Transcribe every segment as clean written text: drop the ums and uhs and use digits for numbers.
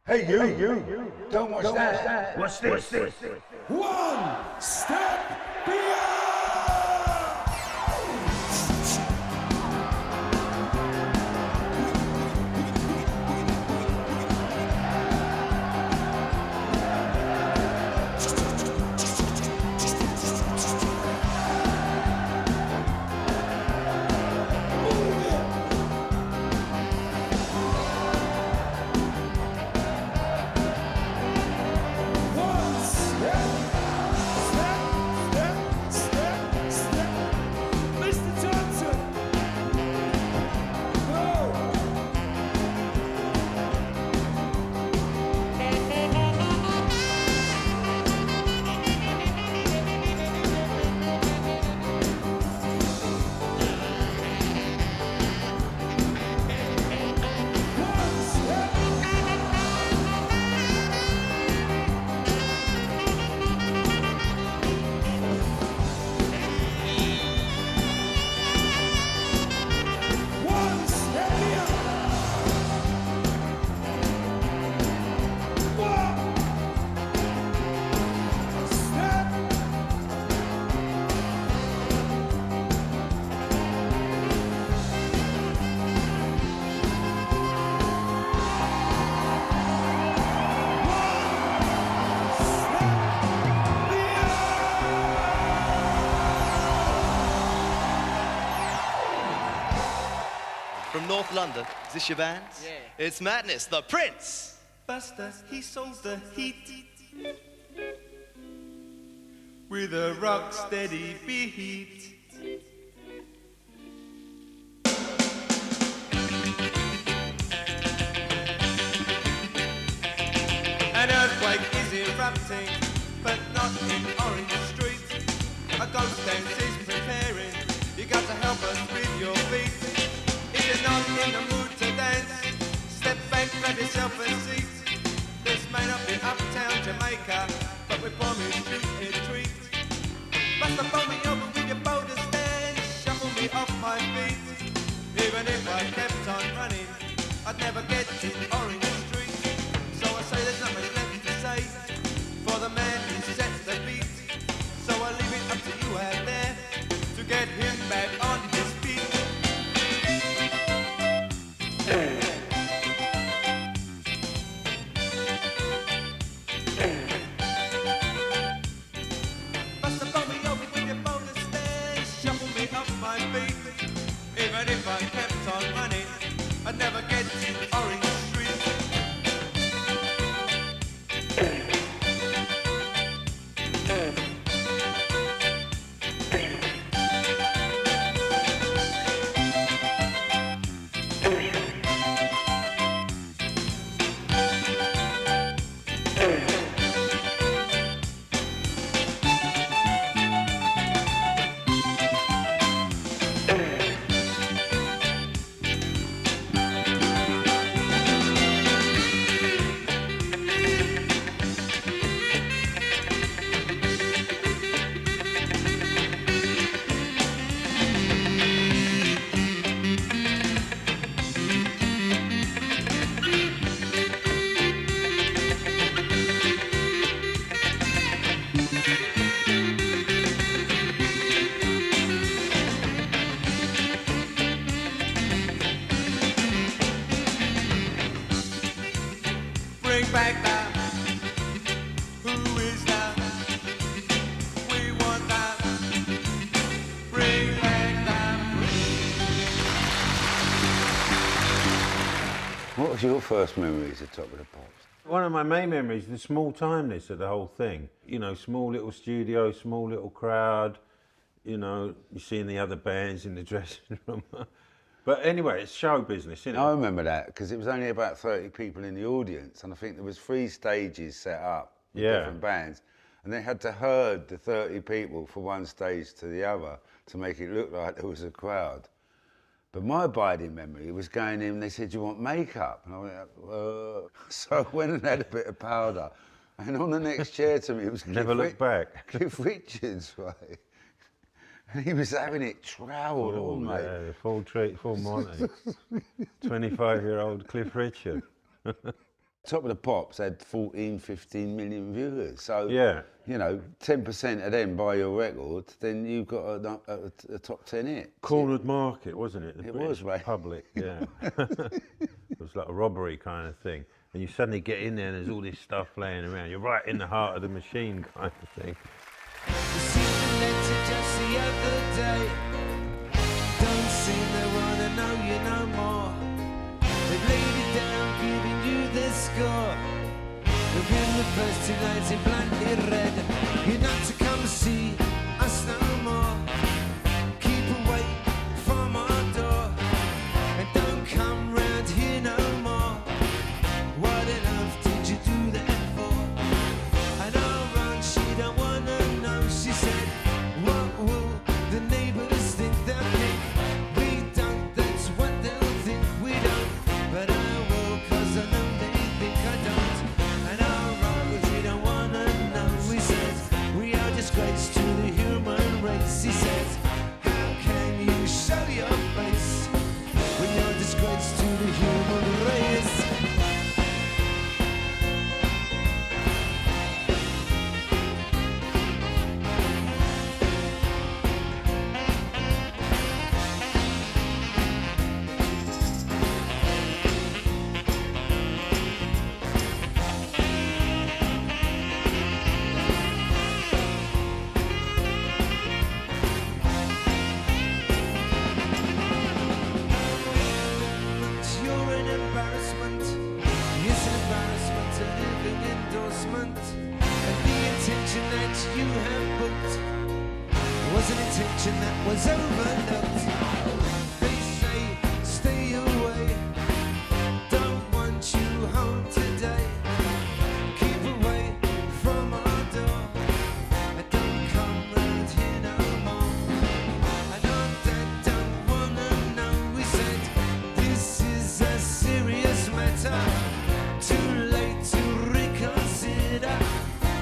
Hey you, don't watch that. What's this? One step beyond! From North London, is this your band? Yeah. It's Madness, the Prince. Buster, he sold the heat with a rock steady beat. An earthquake is erupting, but not in Orange Street. A ghost dance is preparing. You got to help us with your feet. If you're not in the mood to dance, step back, grab yourself a seat. This may not be uptown Jamaica, but we promise you a treat. Buster, fold me over with your boulder stand, shuffle me off my feet. Even if I kept on running, I'd never get to Orange Street. So I say there's not much left to say, for the man who sets the beat. So I leave it up to you out there, to get him back on his feet. Buster, fold me over with your boulder stand, shuffle me off my feet. Even if I kept on running, I'd never get to Orange Street. Bring back that. Who is that? We want that. Bring back that. What was your first memories of Top of the Pops? One of my main memories is the small timeness of the whole thing. You know, small little studio, small little crowd. You know, you seeing the other bands in the dressing room. But anyway, it's show business, isn't it? I remember that because it was only about 30 people in the audience, and I think there was 3 stages set up with different bands, and they had to herd the 30 people from one stage to the other to make it look like there was a crowd. But my abiding memory was going in, they said, "You want makeup?" And I went, So I went and had a bit of powder, and on the next chair to me was Never looked back. Cliff Richards, right? And he was having it troweled on, mate. Yeah, full treat, full Monty. 25-year-old Cliff Richard. Top of the Pops had 14, 15 million viewers. So, Yeah. you know, 10% of them buy your record, then you've got a top 10 hit. Cornered market, wasn't it? The It British was, mate. Public, yeah. It was like a robbery kind of thing. And you suddenly get in there and there's all this stuff laying around. You're right in the heart of the machine kind of thing. Received a letter just the other day. Don't seem they wanna know you no more. They've laid it down, giving you the score. Within the first 2 nights in bluntly red. You're not to come see us no more. Keep away from our door. And don't come round here no more. What on earth did you do that for? And our aunt, she don't wanna know. She said, what will the neighbors think they'll think? We don't, that's what they'll think. We don't, but I will, 'cause I know they think I don't. And our aunt, she don't wanna know. We said, we are disgrace to the human race. He says, how can you show your face when you're disgrace to the human race? You're an embarrassment. Yes, an embarrassment, a living endorsement. And the intention that you have booked was an intention that was overlooked. They say, stay away. Don't want you home today. Keep away from our door. And don't come round here no more. I know that don't wanna know. We said, this is a serious matter. Too late to reconsider.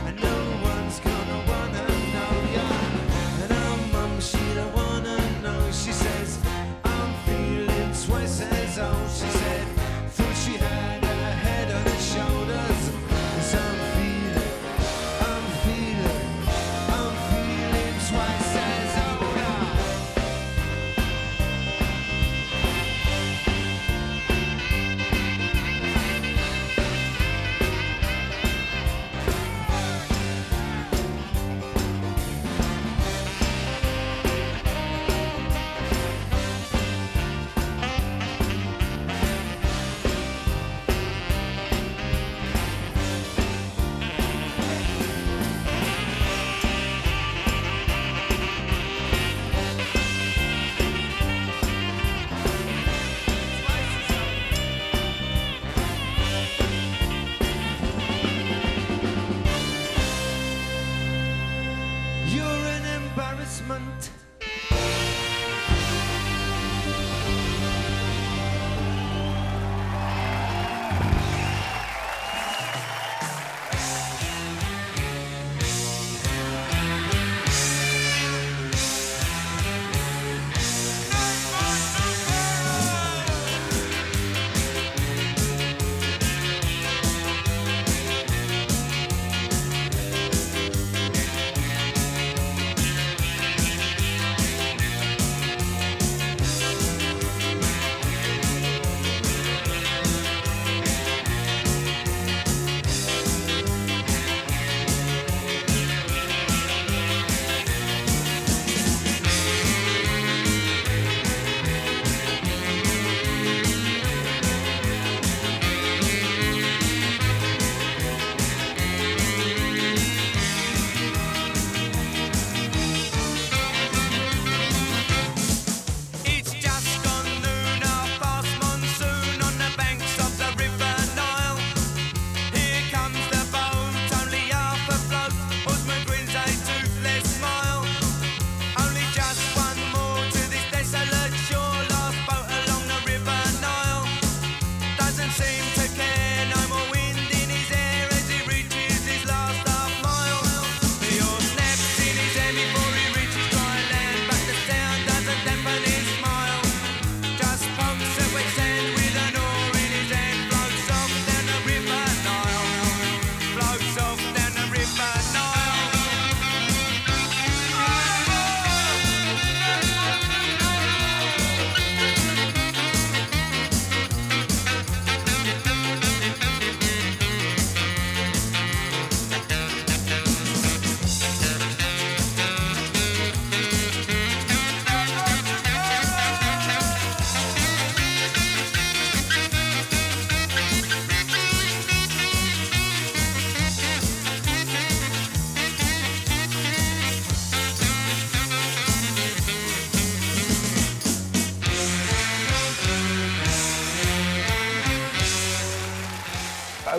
And no one's gonna wanna know ya. And our mum, she don't wanna know. She says,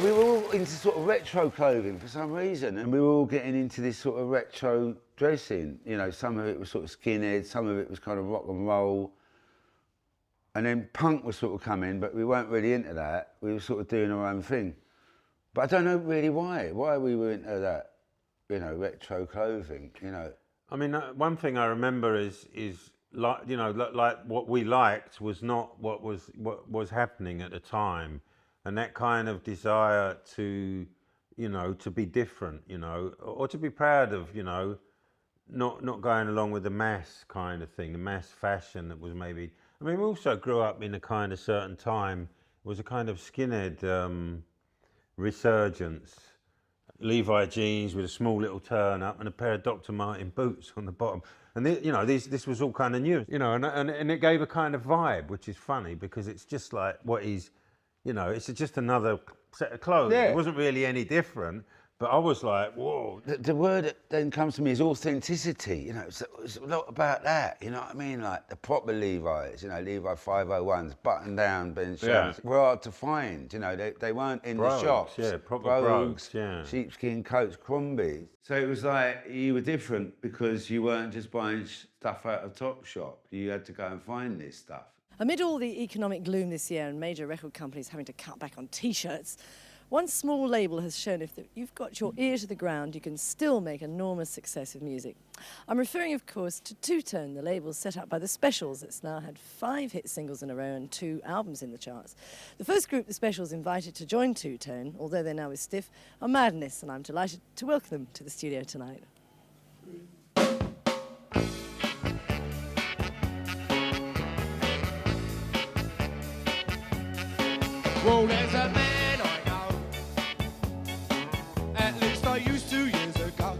we were all into sort of retro clothing for some reason, and we were all getting into this sort of retro dressing. You know, some of it was sort of skinhead, some of it was kind of rock and roll. And then punk was sort of coming, but we weren't really into that. We were sort of doing our own thing. But I don't know really why we were into that, you know, retro clothing, you know. I mean, one thing I remember is like, you know, like what we liked was not what was happening at the time, and that kind of desire to, you know, to be different, you know, or to be proud of, you know, not going along with the mass kind of thing, the mass fashion that was maybe. I mean, we also grew up in a kind of certain time. It was a kind of skinhead resurgence. Levi jeans with a small little turn up and a pair of Dr. Martin boots on the bottom. And you know, this was all kind of new, you know, and it gave a kind of vibe, which is funny because it's just like what he's, you know, it's just another set of clothes. Yeah. It wasn't really any different, but I was like, whoa. The word that then comes to me is authenticity. You know, it's a lot about that. You know what I mean? Like the proper Levi's, you know, Levi 501s, button down, Ben Sherman's, were hard to find. You know, they weren't in the shops. Yeah, proper Brogues, yeah. sheepskin coats, Crombie. So it was like you were different because you weren't just buying stuff out of Topshop. You had to go and find this stuff. Amid all the economic gloom this year and major record companies having to cut back on T-shirts, one small label has shown if you've got your ear to the ground, you can still make enormous success with music. I'm referring, of course, to Two Tone, the label set up by the Specials that's now had 5 hit singles in a row and 2 albums in the charts. The first group the Specials invited to join Two Tone, although they're now with Stiff, are Madness, and I'm delighted to welcome them to the studio tonight. Well, there's a man I know, at least I used to years ago.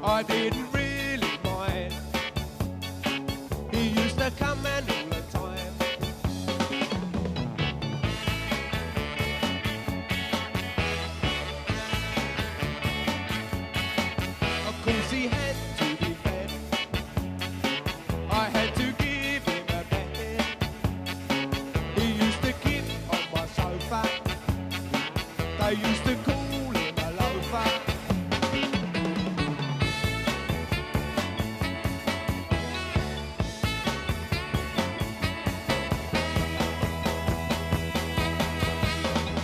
I didn't really mind, he used to come and all the time. Of course he had to be fed, I had to give him a bed. He used to keep on my sofa, they used to call him a loafer.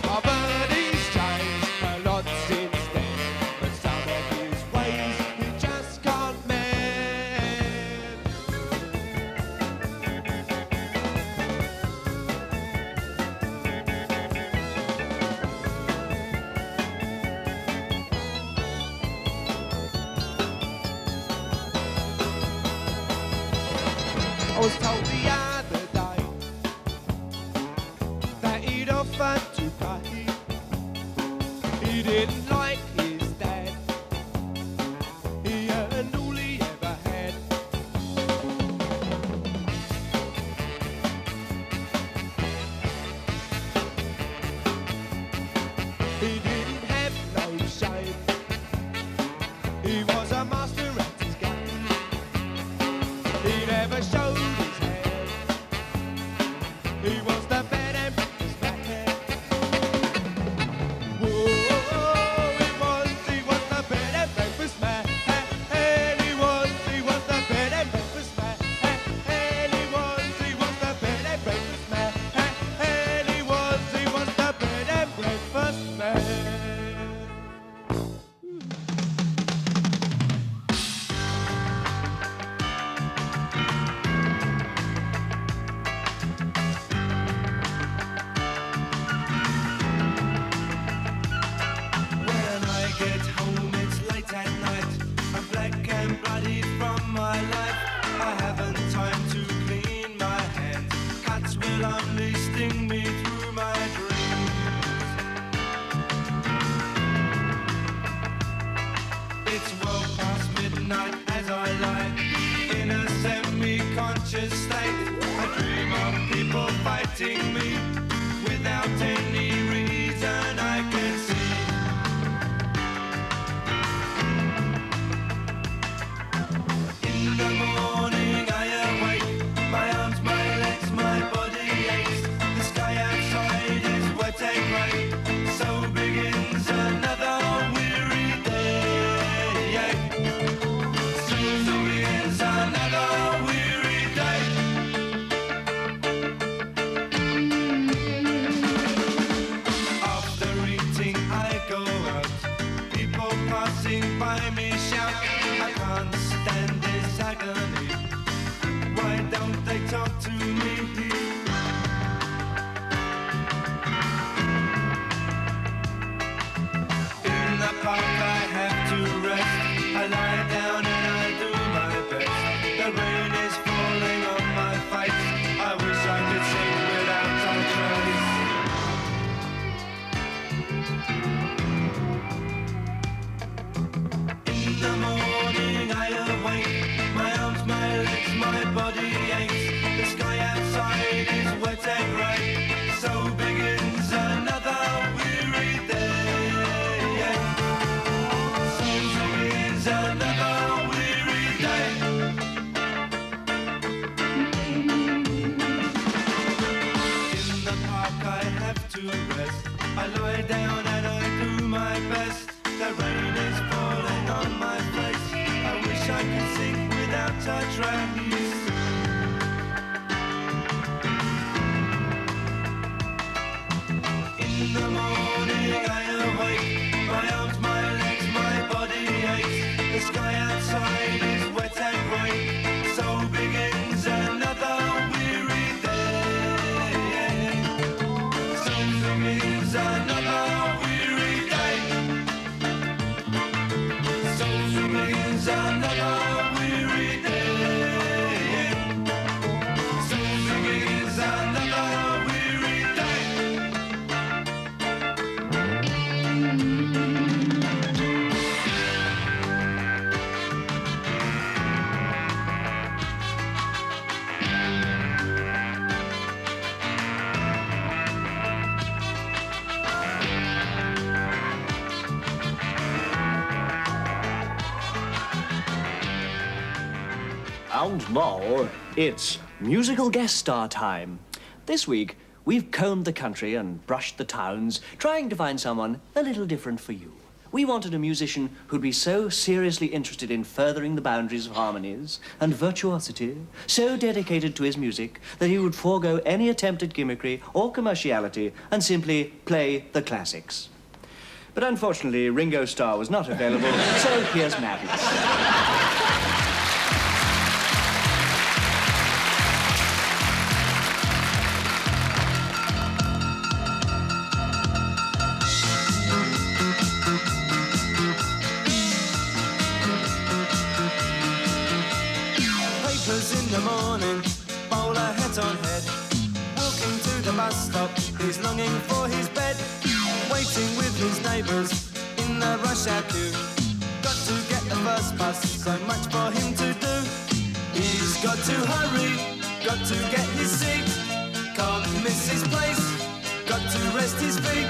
I've heard he's changed a lot since then, but some of his ways he just can't mend. I was told the other day that he'd offered to pay. He didn't like his dad, he earned all he ever had. He didn't have no shame, he was a master at his game. He never showed his hand, he was the bad and his bad hand. Whoa, my best. The rain is falling on my face. I wish I could sing without a trace. In the morning I awake. My arms, my legs, my body aches. The sky outside is wet and grey. So begins another weary day. So begins another weary day. So begins another weary day. So begins another weary day. And now, it's musical guest star time. This week, we've combed the country and brushed the towns, trying to find someone a little different for you. We wanted a musician who'd be so seriously interested in furthering the boundaries of harmonies and virtuosity, so dedicated to his music that he would forego any attempt at gimmickry or commerciality and simply play the classics. But unfortunately, Ringo Starr was not available, so here's Madness. Papers in the morning, bowler hat on head. Walking to the bus stop, he's longing for his bed. Waiting with his neighbours in the rush hour queue. Got to get the first bus, so much for him to do. He's got to hurry, got to get his seat. Can't miss his place, got to rest his feet.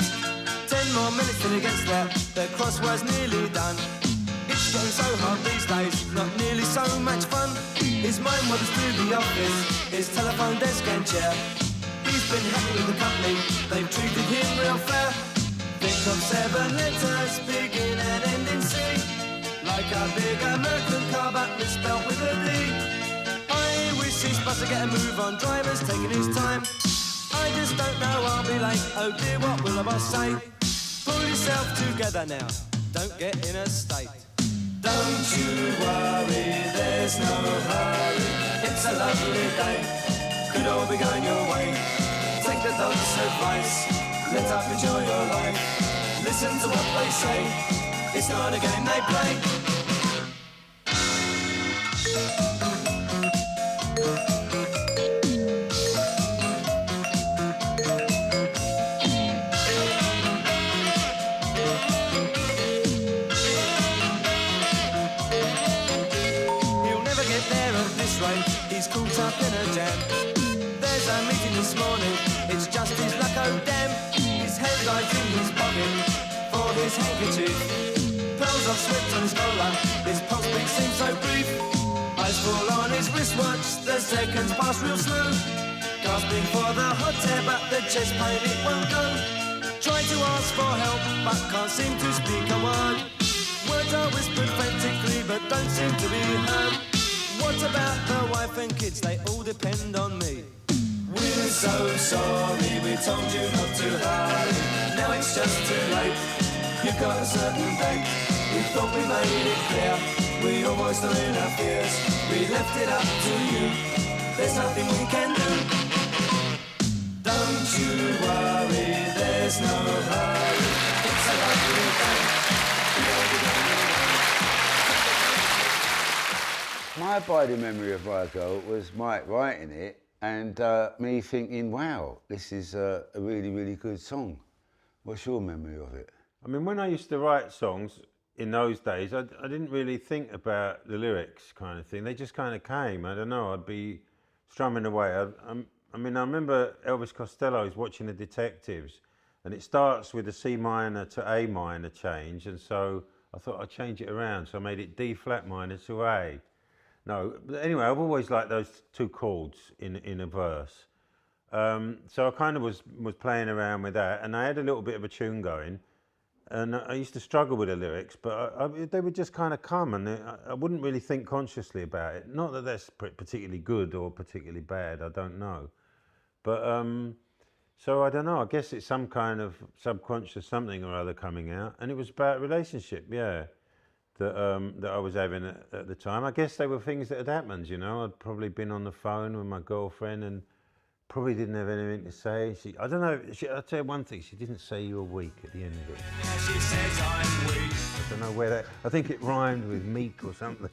10 more minutes till he gets there, the crossword's nearly done. It's getting so hard these days, not nearly so much fun. His mind wanders through the office, his telephone desk and chair. He's been happy with the company, they've treated him real fair. Think of 7 letters, begin and end in C. Like a big American car but misspelled with a D. I wish his bus would get a move on, driver's taking his time. I just don't know, I'll be late, oh dear, what will the boss say? Pull yourself together now, don't get in a state. Don't you worry, there's no hurry. It's a lovely day, could all be going your way. Take the dog's advice, let up, enjoy your life. Listen to what they say, it's not a game they play. He's caught up in a jam. There's a meeting this morning, it's just his luck, oh damn. His headlights in his pocket for his handkerchief. Pearls of sweat on his collar, his pulse beat seems so brief. Eyes fall on his wristwatch, the seconds pass real slow. Gasping for the hot air, but the chest pain it won't go. Try to ask for help, but can't seem to speak a word. Words are whispered frantically, but don't seem to be heard. What about the wife and kids? They all depend on me. We're so sorry, we told you not to hurry. Now it's just too late, you've got a certain date. We thought we made it clear, we almost are in our fears. We left it up to you, there's nothing we can do. Don't you worry, there's no hurry. It's a lovely day, we'll be on your way. My abiding memory of Virgo was Mike writing it and me thinking, wow, this is a really, really good song. What's your memory of it? I mean, when I used to write songs in those days, I didn't really think about the lyrics kind of thing. They just kind of came. I don't know, I'd be strumming away. I mean, I remember Elvis Costello's Watching the Detectives, and it starts with a C minor to A minor change, and so I thought I'd change it around, so I made it D flat minor to A. No, but anyway, I've always liked those two chords in a verse. So I kind of was playing around with that, and I had a little bit of a tune going, And I used to struggle with the lyrics, but they would just kind of come, and I wouldn't really think consciously about it. Not that that's particularly good or particularly bad, I don't know. But, so I don't know, I guess it's some kind of subconscious something or other coming out. And it was about relationship, yeah, that I was having at the time. I guess they were things that had happened, you know. I'd probably been on the phone with my girlfriend and probably didn't have anything to say. I don't know, I'll tell you one thing, she didn't say you were weak at the end of it. She says I'm weak. I don't know where that, I think it rhymed with meek or something.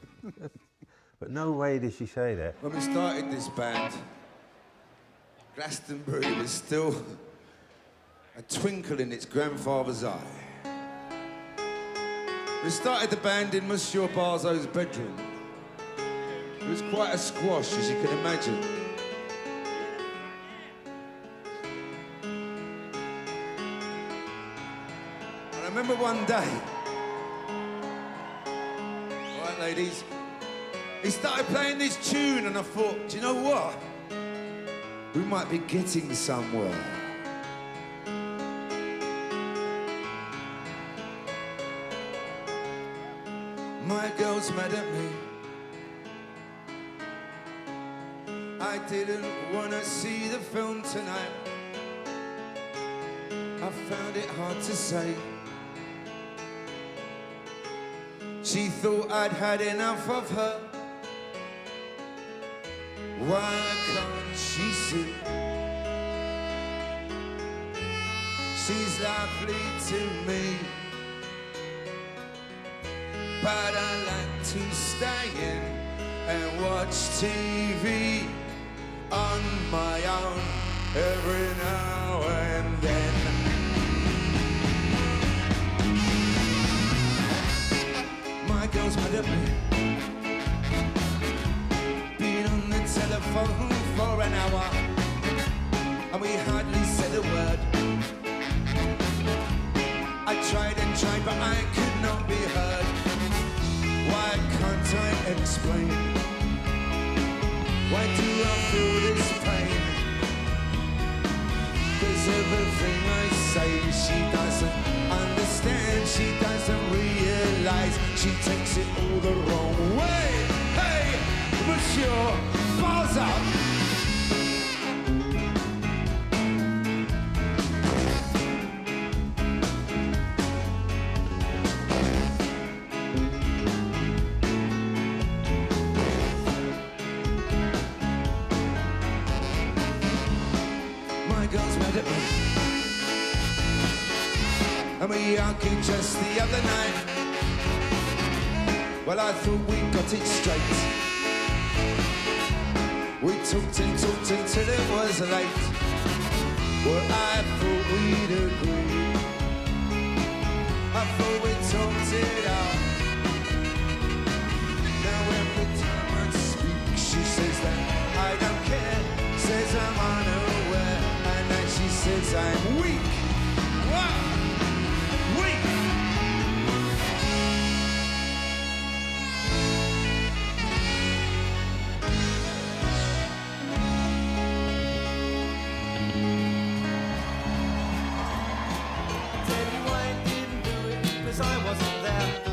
But no way did she say that. When we started this band, Glastonbury was still a twinkle in its grandfather's eye. We started the band in Monsieur Barzo's bedroom. It was quite a squash, as you can imagine. And I remember one day, all right, ladies, he started playing this tune, and I thought, do you know what? We might be getting somewhere. My girl's mad at me. I didn't want to see the film tonight. I found it hard to say. She thought I'd had enough of her. Why can't she see? She's lovely to me, but I like to stay in and watch TV on my own every now and then. My girl's mad at me. Telephone for an hour, and we hardly said a word. I tried and tried, but I could not be heard. Why can't I explain? Why do I feel this pain? 'Cause everything I say she doesn't understand. She doesn't realize. She takes it all the wrong way. Hey, Monsieur Barzo! My girl's mad at me, and we argued just the other night. Well, I thought we got it straight. We talked and talked until it was late. Well, I thought we'd agree. I thought we talked it out. Now every time I speak, she says that I don't care. Says I'm unaware, and then she says I'm weak. What? Weak! I wasn't there.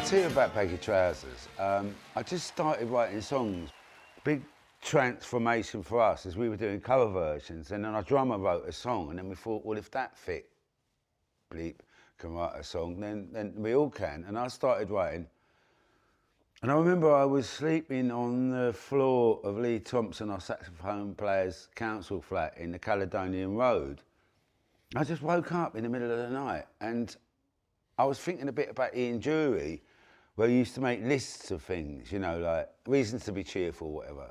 tell you about Baggy Trousers. I just started writing songs. Big transformation for us as we were doing cover versions, and then our drummer wrote a song, and then we thought, well, if that fit, Bleep can write a song, then we all can. And I started writing. And I remember I was sleeping on the floor of Lee Thompson, our saxophone player's council flat in the Caledonian Road. I just woke up in the middle of the night, and I was thinking a bit about Ian Dury, where he used to make lists of things, you know, like reasons to be cheerful, whatever.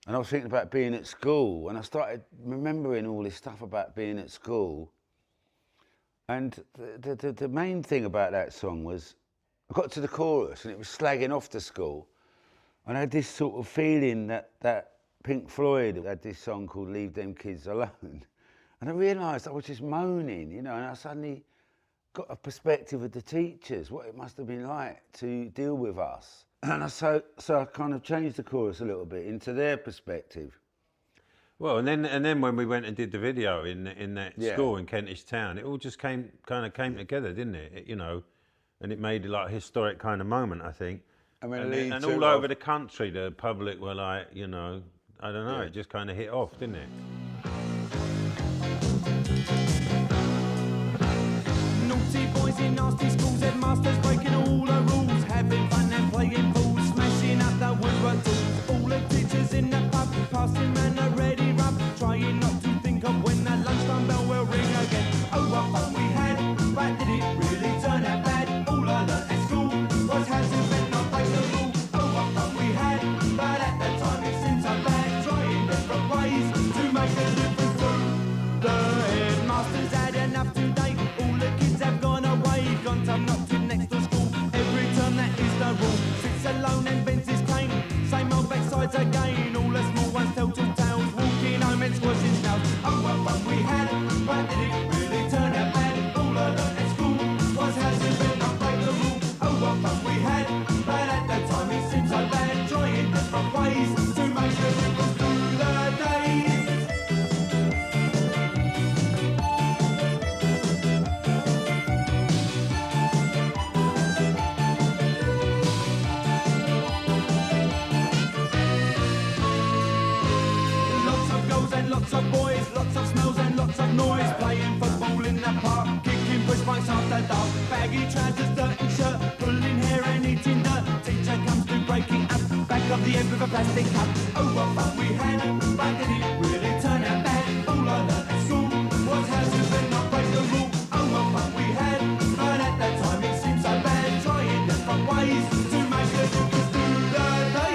And I was thinking about being at school, and I started remembering all this stuff about being at school. And the main thing about that song was, I got to the chorus and it was slagging off the school. And I had this sort of feeling that Pink Floyd had this song called Leave Them Kids Alone. And I realised I was just moaning, you know, and I suddenly got a perspective of the teachers, what it must have been like to deal with us. And so I kind of changed the chorus a little bit into their perspective. Well, and then when we went and did the video in that school in Kentish Town, it all just kind of came together, didn't it? You know, and it made it like a historic kind of moment, I think. And all over the country, the public were like, you know, I don't know, it just kind of hit off, didn't it? Naughty boys in nasty schools, headmasters breaking all the rules, having fun and playing fools, smashing up the woodwork tools. All the teachers in the pub, passing man a ready rub, trying not to think of when the lunchtime bell will ring again. Oh, what fun we had, but did it really turn out bad? All I learnt at school was how to bend, not break the rule. Oh, what fun we had, but at that time it seemed so bad, trying different ways to make a difference too. The headmasters had enough today, all the kids have gone away, gone to not to next to school. Every term that is the rule, sits alone and bends his cane, same old backsides again, all the small ones tell two tales, walking home and squashing snails. Oh, what fun we had, but did it really turn out bad? All I learnt at school was how to bend, not break the rule. Oh, what fun we had, but at that time it seemed so bad, trying different ways to make a difference through the days. Lots of girls and lots of boys, lots of smells and lots of noise, playing football in the park, kicking push bikes after dark, baggy trousers, dirty shirt, pulling hair and eating dirt. Teacher comes to break it up, back of the end with a plastic cup. Oh, what fun we had, but did it really turn out bad? All I learnt at school was how to bend, not break the rule. Oh, what fun we had, but at that time it seemed so bad, trying different ways to make a difference through the days.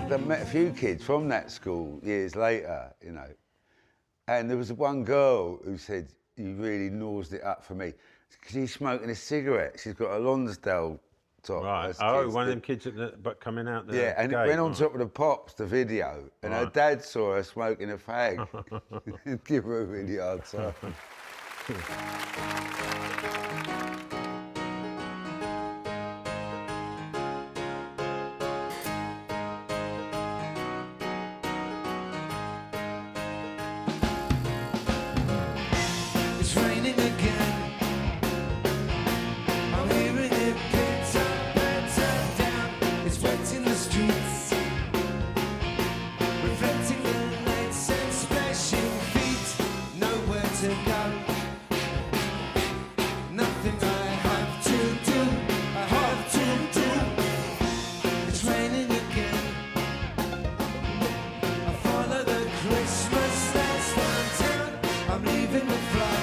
I met a few kids from that school years later, you know, and there was one girl who said, "You really nosed it up for me," because she's smoking a cigarette. She's got a Lonsdale top. Right. as Oh, kids one of do. them kids but coming out the Yeah, and gate, it went on right. top of the Pops, the video, and her Right. dad saw her smoking a fag and give her a really hard time. It's raining again. I'm hearing it pitter, patter down. It's wet in the streets, reflecting the lights and splashing feet. Nowhere to go. Nothing I have to do. I have to do. It's raining again. I follow the Christmas that's downtown. I'm leaving the flow.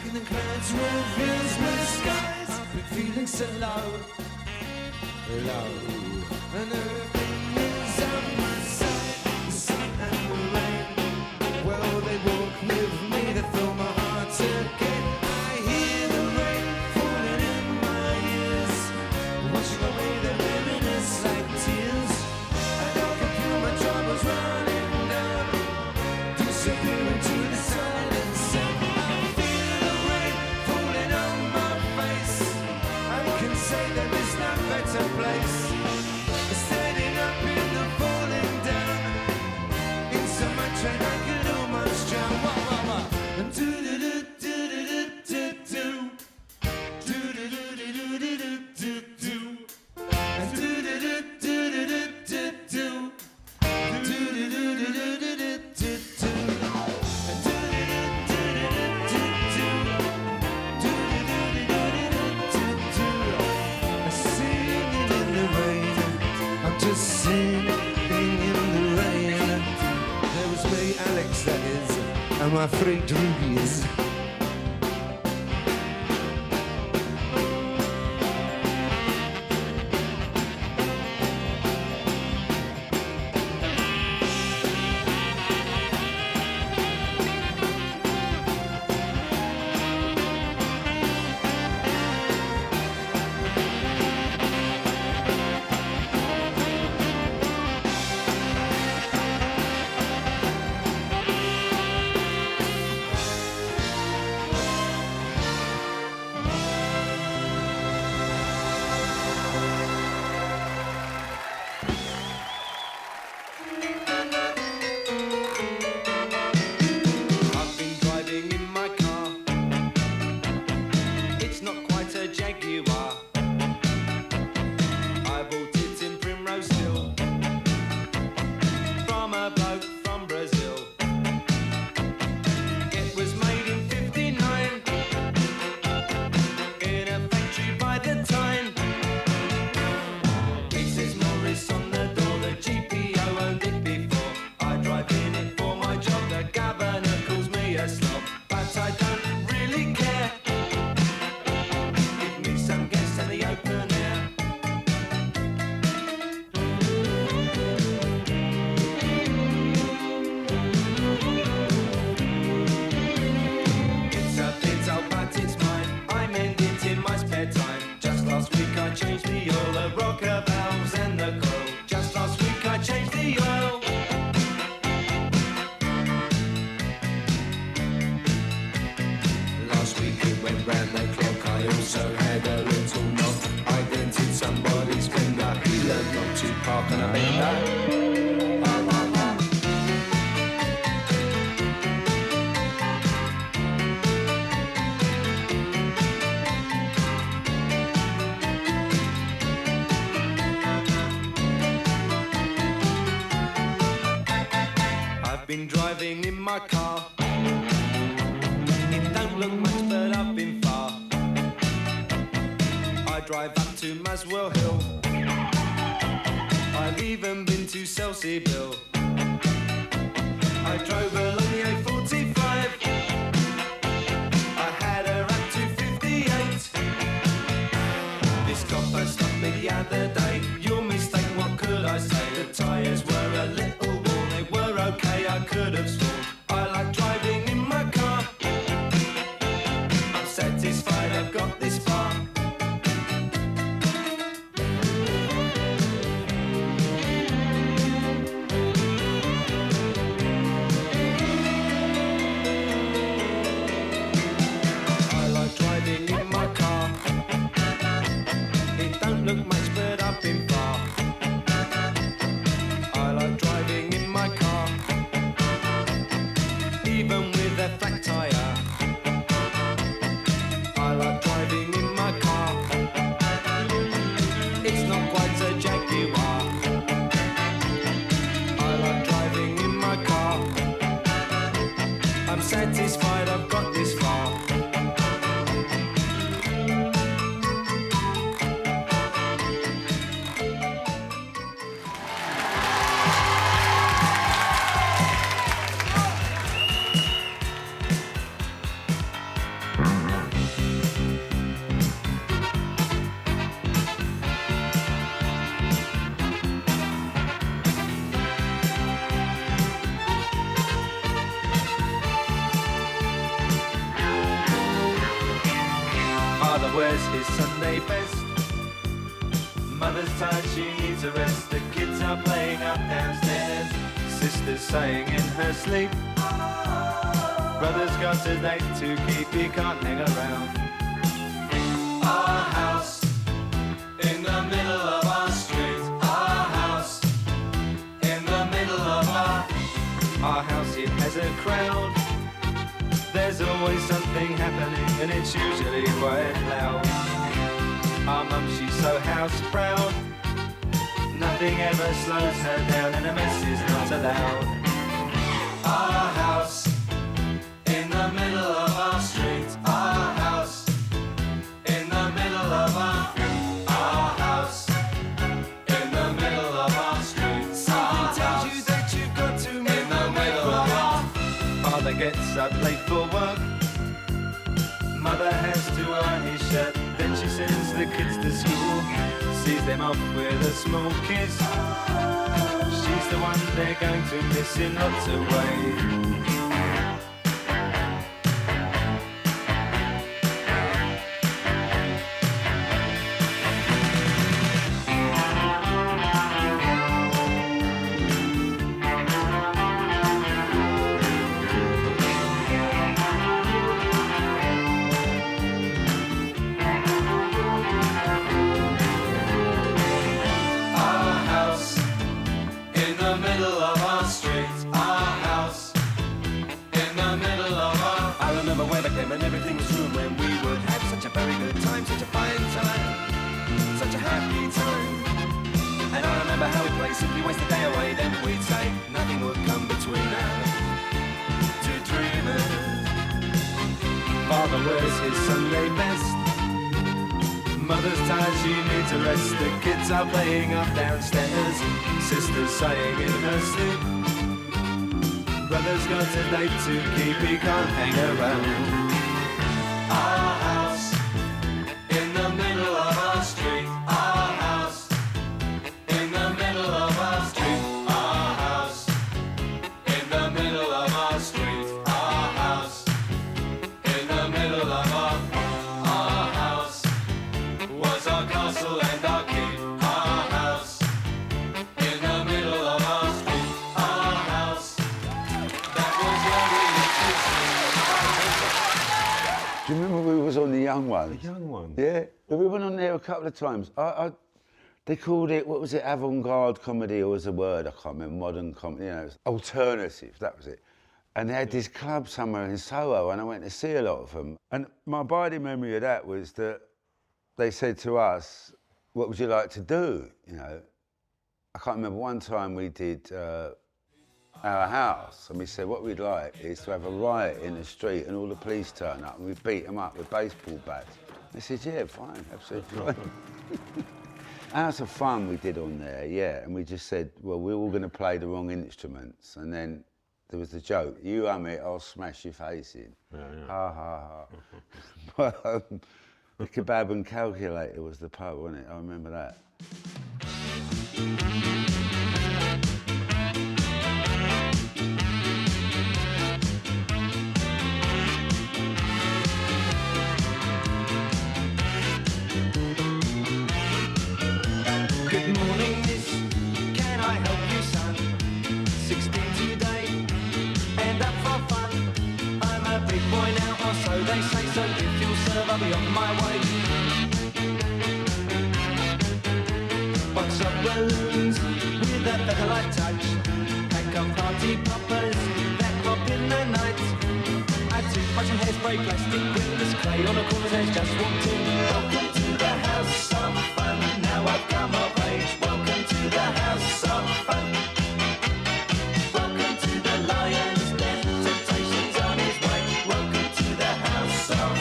in the clouds reveals blue skies. I've been feeling so low, low, and everything is on my side. The sun and the rain, well, they walk with me, they fill my heart again. I hear the rain falling in my ears, washing away the reminiscence like tears. And I can feel my troubles running down, disappear into the silence. I feel the rain falling on my face. I can say there is no better place. Standing up in the falling down, inside my train I could almost drown. Wah, wah, wah. And do do do do do do do do do do do do do do. And do do do do do do do do. Do do do do do do do do do. And do do do do do do do. Do do do do do do do. I'm singing in the rain. I'm just singing in the rain. There was me, Alex, that is, and my three droogies. I've been driving in my car. It's not quite a Jaguar. I bought it in Primrose Hill from a bloke from Brazil. It was made in '59 in a factory by the Tyne. It says Morris on the door, the GPO owned it before. I drive in it for my job, the governor calls me a slob, but I don't really care. Give me some gas and the open air. It's a bit old, but it's mine. I mend it in my spare time. Just last week I changed the oil, the rocker valves and the coil. Just last week I changed the oil. Last week it went round the clock. I also had a little knock. I dented somebody's finger. He learned not to park on a bender. Ah, ah, ah. I've been driving in my car. It don't look much, but I've been far. I drive up to Muswell Hill. I've even been to Selseyville. I drove along the A45. I had her up to 58. This copper stopped me the other day. Your mistake, what could I say? The tyres were a little worn, they were okay, I could have sworn. I like driving in my car. I'm satisfied I've got this far. I like driving in my car. It don't look much, but I've wears his Sunday best. Mother's tired, she needs a rest. The kids are playing up downstairs. Sister's sighing in her sleep. Brother's got a date to keep, he can't hang around. Our house in the middle of our street. Our house in the middle of our house, it has a crowd. There's always something happening and it's usually quite loud. Our mum, she's so house proud. Nothing ever slows her down and a mess is not allowed. Our house in the middle of our street. Our house in the middle of our house in the middle of our street. Something tells you that you've got to move in the middle of our. Father gets up late for work. Mother has to iron his shirt. Then she sends the kids to school. Sees them off with a small kiss. She's the one they're going to miss in lots of ways. And everything was room when we would have such a very good time, such a fine time, such a happy time. And I remember how we played, simply waste the day away. Then we'd say nothing would come between us, two dreamers. Father wears his Sunday best. Mother's tired, she needs a rest. The kids are playing up downstairs. Sister's sighing in her sleep. Brother's got a date to keep, he can't hang around. Our house in the middle of our street. Our house in the middle of our street. Our house in the middle of our street. Our house in the middle of our house was our castle and our keep. Our house in the middle of our street. Our house, that was where we used to. Do you remember we was on The Young Ones? The Young Ones? Yeah, we went on there a couple of times. They called it, what was it, avant-garde comedy, or was a word, I can't remember, modern comedy, you know, it was alternative, that was it. And they had this club somewhere in Soho, and I went to see a lot of them. And my abiding memory of that was that they said to us, what would you like to do, you know? I can't remember, one time we did our house, and we said what we'd like is to have a riot in the street and all the police turn up and we beat them up with baseball bats. They said, yeah, fine, absolutely fine. Hours of fun we did on there, yeah, and we just said, well, we're all going to play the wrong instruments, and then there was the joke, you hum it, I'll smash your face in. Yeah, yeah. Ha, ha, ha. The Kebab and Calculator was the pub, wasn't it? I remember that. Good morning, miss. Can I help you, son? 16 today, and up for fun. I'm a big boy now, or so they say. So if you'll serve, I'll be on my way. Box of balloons with a feather-light touch. Pack of party poppers that pop in the night. A toothbrush and hairspray, plastic rings, clay on a corner's edge, just walked in. Welcome to the house of fun. Now I've come of age. Welcome to the house of fun. Welcome to the Lion's Den. Temptation's on his way. Welcome to the house of.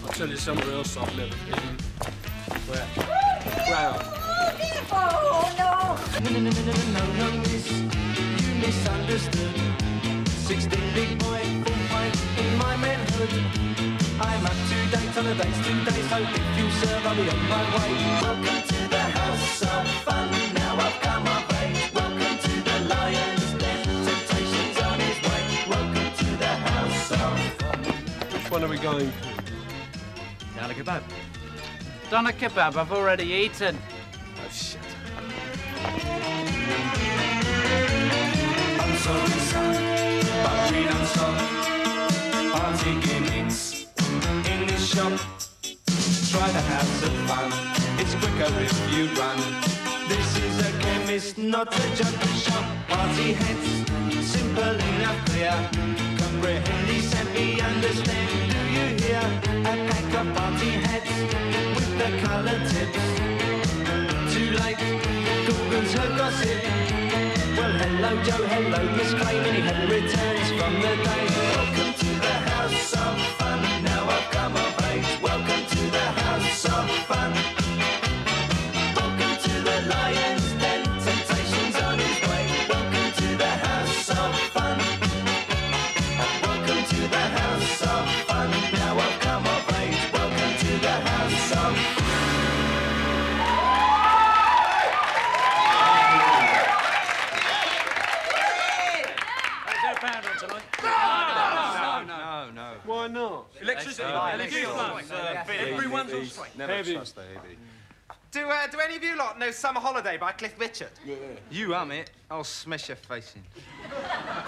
I'll tell you somewhere else I've never been. Where? Ground. Oh, no! No, miss. You misunderstood. 16 big boy, full fight in my manhood. I'm up to date on a date's today, so if you serve, I'll be on my way. Welcome to the house of fun. Now I've come of age. Welcome to the Lion's Den. Temptation's on his way. Welcome to the house of fun. Which one are we going to? Now, look about. Done a kebab, I've already eaten. Oh, shit. I'm sorry, son, but we don't stop. Party gimmicks in this shop. Try to have some fun. It's quicker if you run. This is a chemist, not a junkie shop. Party heads, simple enough, clear. Comprehend, and me understand. Do you hear? A pack of party heads with the colour tips. Too late, Google's her gossip. Well, hello Joe, hello Miss Caine, and he had returns from the day. Welcome to the house of fun. Now I've come of age. Welcome to the house of fun. Welcome to the lion's den. Temptation's on his way. Welcome to the house of fun. Welcome to the house of fun. Now I've come of age. Welcome to the house of fun. No. Why not? Electricity. Everyone's on strike. Never trust the heavy. Do any of you lot know Summer Holiday by Cliff Richard? You hum it, I'll smash your face in.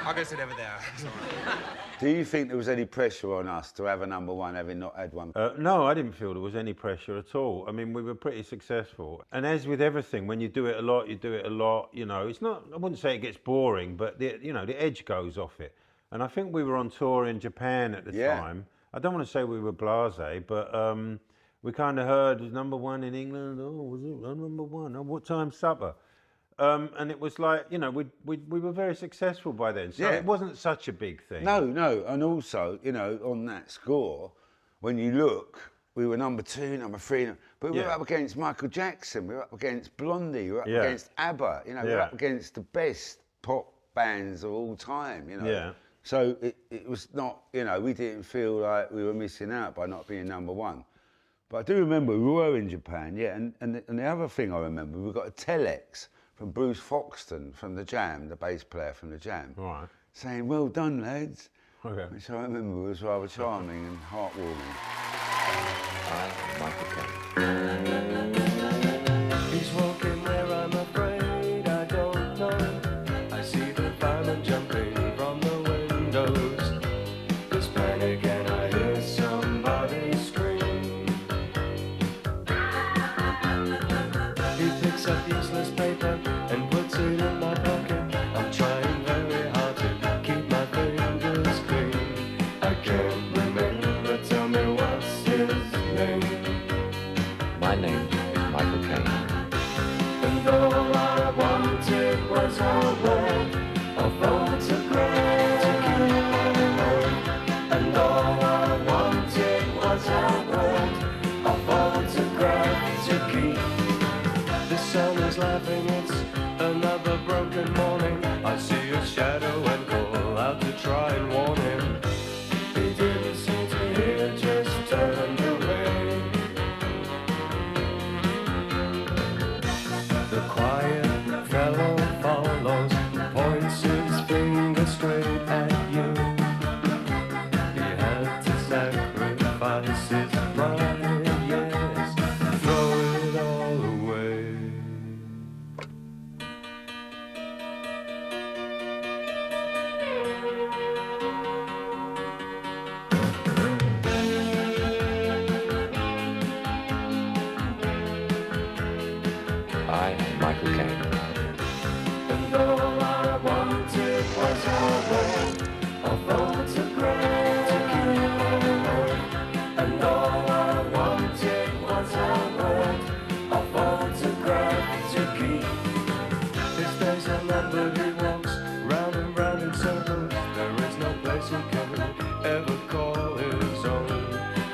I'll go sit over there. Do you think there was any pressure on us to have a number one, having not had one? No, I didn't feel there was any pressure at all. I mean, we were pretty successful. And as with everything, when you do it a lot, you do it a lot. You know, it's not, I wouldn't say it gets boring, but the edge goes off it. And I think we were on tour in Japan at the time. I don't want to say we were blasé, but we kind of heard number one in England. Oh, was it number one? Oh, what time's supper? And it was like, we were very successful by then. So it wasn't such a big thing. No. And also, on that score, when you look, we were number 2, number 3, but we were up against Michael Jackson, we were up against Blondie, we were up against ABBA, we were up against the best pop bands of all time, So it was not, we didn't feel like we were missing out by not being number one. But I do remember we were in Japan, and the other thing I remember, we got a telex from Bruce Foxton from The Jam, the bass player from The Jam, saying, "Well done, lads." Okay. Which I remember was rather charming and heartwarming. Michael Caine. He's walking where I'm afraid I don't know. I see the fireman jumping from the windows. There's panic and I hear somebody scream. He picks up useless paper and puts it in my pocket. I'm trying very hard to keep my fingers clean. I can't remember, tell me what's his name. My name is Michael Caine. And all I wanted was a word, a photograph to keep on home. And all I wanted was a word, a photograph to keep. The sun is laughing, it's another broken morning. I see a shadow and call out to try and warn him. He didn't seem to hear, just turned away. The quiet fellow follows, points his finger straight at you. He had to sacrifice his pride, yes, throw it all away. I am Michael Caine. And all I wanted was a word, a photograph to keep on home. And all I wanted was a word, a photograph to keep. His days are numbered, he walks round and round in circles. There is no place he can ever call his own.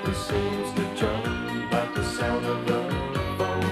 He seems to jump at the sound of the phone.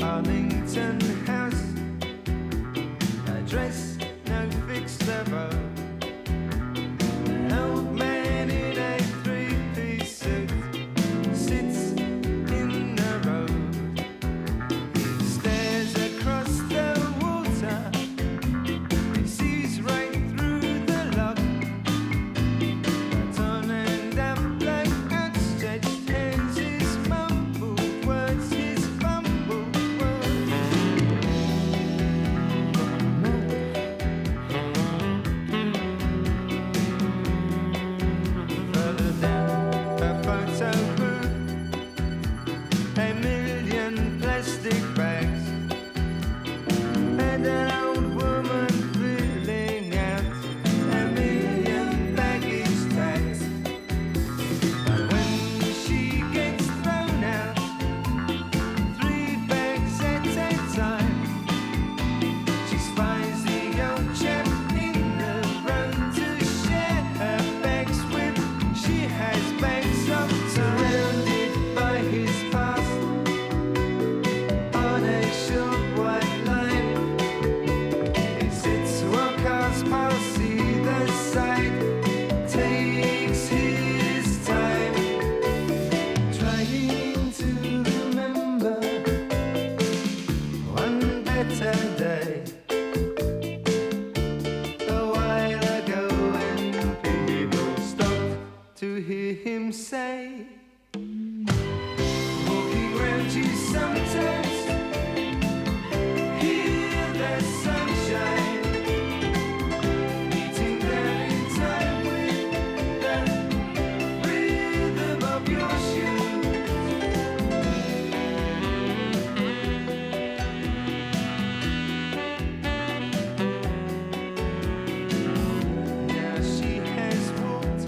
Arlington House, address no fixed abode. An old man in a three-piece suit sits in the road. He stares across the water. He sees right through the lock. Baton and upland outstretched hands, his mumbled words, his fumbled words. Further down a photo booth, a million plastic bags, and an old woman filling out a million baggage tags. But when she gets thrown out, 3 bags at a time, she spies the old chap in the road to share her bags with. She has bags of surrounded by his past on a short white line. He sits while cars pass either side, takes his time, trying to remember one better day. A while ago when people stopped to hear him say, walking round you sometimes, hear the sunshine, beating down in time with the rhythm of your shoes. Now she has walked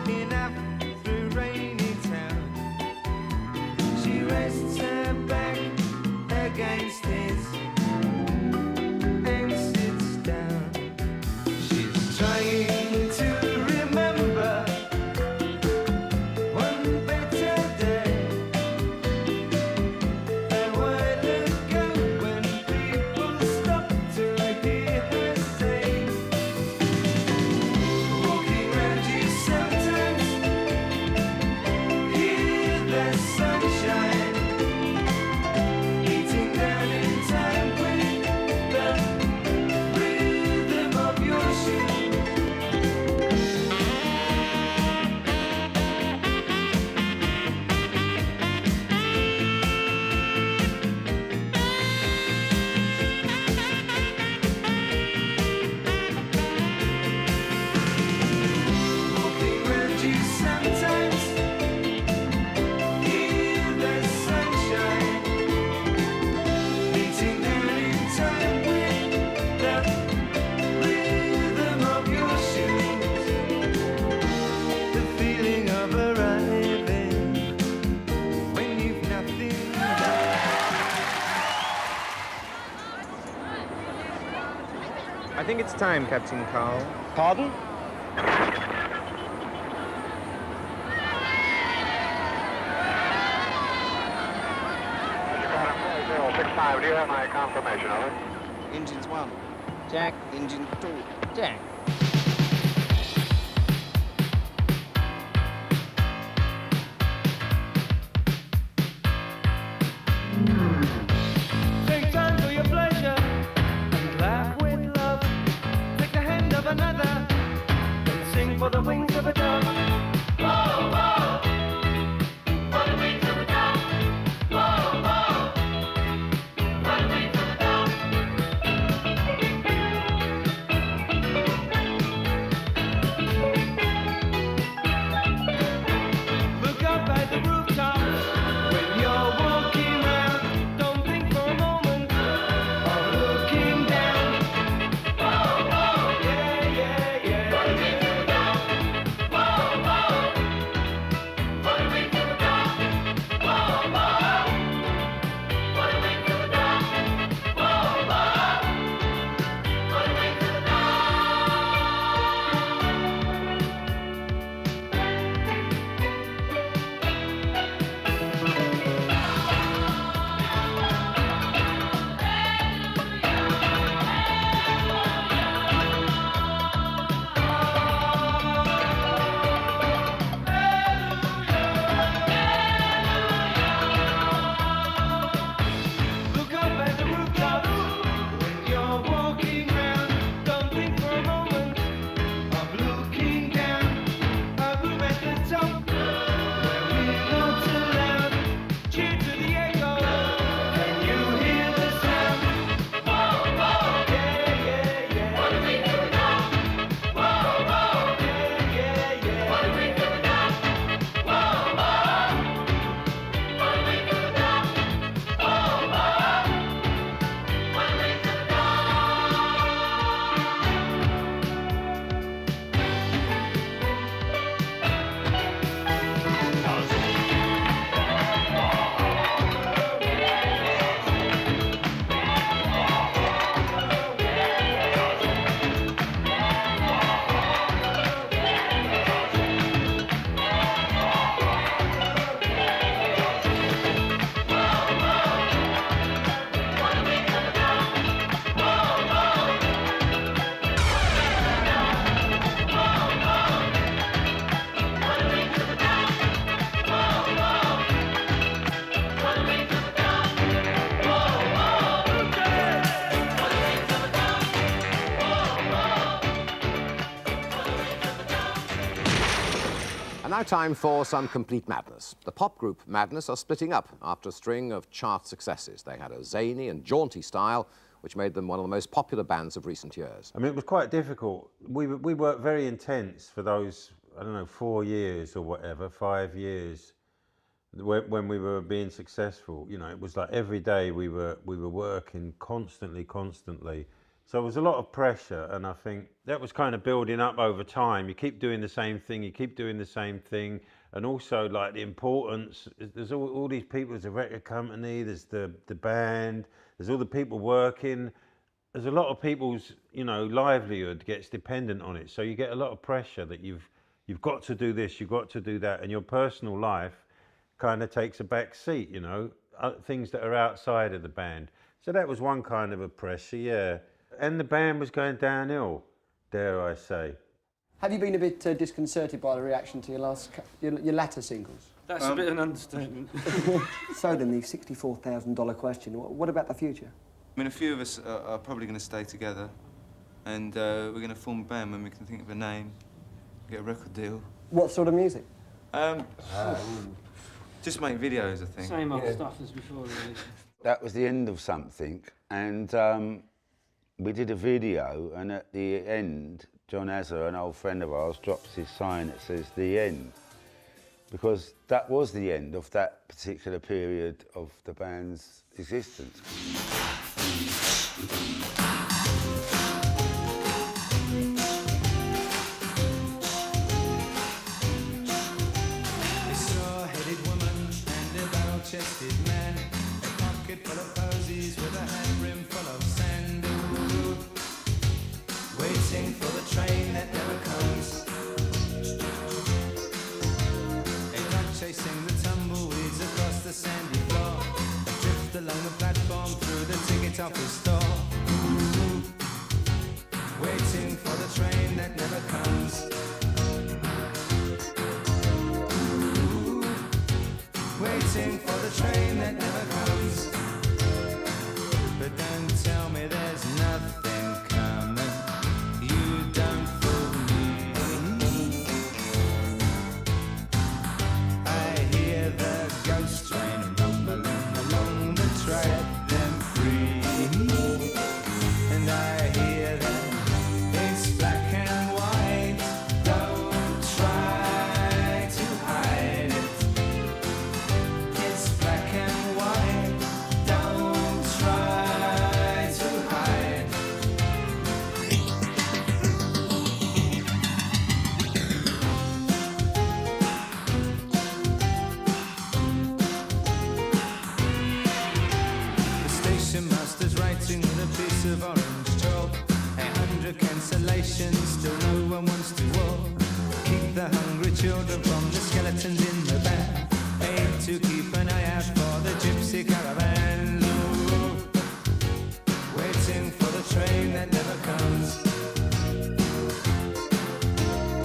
enough through rainy town. She rests her back against his and sits down. She's trying to remember one better day. A while ago when people stopped to hear her say, walking round you sometimes, hear the sunshine, beating down in time with the rhythm of your shoes. Walking round you sometimes, hear the sunshine, beating down in time with the rhythm of your shoes. The feeling of arriving when you've nothing left. I think it's time, Captain Carl. Pardon? Do you have my confirmation of it? Engines 1. Jack. Engine 2. Jack. Take time for your pleasure and laugh with love. Take the hand of another and sing for the wings of a dove. Whoa, whoa, for the wings of a dove. Whoa, whoa, for the wings of a dove. Now time for some complete madness. The pop group Madness are splitting up after a string of chart successes. They had a zany and jaunty style, which made them one of the most popular bands of recent years. I mean, it was quite difficult. We worked very intense for those, I don't know, 4 years or whatever, 5 years, when we were being successful. You know, it was like every day we were working constantly. So it was a lot of pressure, and I think that was kind of building up over time. You keep doing the same thing, and also like the importance, there's all these people, there's a record company, there's the band, there's all the people working. There's a lot of people's, you know, livelihood gets dependent on it. So you get a lot of pressure that you've got to do this, you've got to do that, and your personal life kind of takes a back seat, you know, things that are outside of the band. So that was one kind of a pressure, yeah. And the band was going downhill, dare I say. Have you been a bit disconcerted by the reaction to your latter singles? That's a bit of an understatement. So then, the $64,000 question, what about the future? I mean, a few of us are probably going to stay together, and we're going to form a band when we can think of a name, get a record deal. What sort of music? Just make videos, I think. Same old stuff as before, really. That was the end of something, and we did a video, and at the end, John Azza, an old friend of ours, drops his sign that says "The End," because that was the end of that particular period of the band's existence. A straw-headed woman and a barrel-chested man, a pocket full of posies with a hand brim full of sand. Ooh, waiting for the train that never comes. A dog chasing the tumbleweeds across the sandy floor. A drift along the platform through the ticket office store. Ooh, waiting for the train that never comes. Waiting for the train that never comes. But don't tell me there's nothing coming. You don't fool me. I hear the ghost train rumbling along the track, them free. And I hear that it's black and white. Don't try to hide it. It's black and white, don't try to hide. The station master's writing with a piece of orange chalk. 100 cancellations, still no one wants to walk. Keep the hungry children from the skeletons in the back. Aim to keep an eye out for the gypsy caravans. Ooh, waiting for the train that never comes.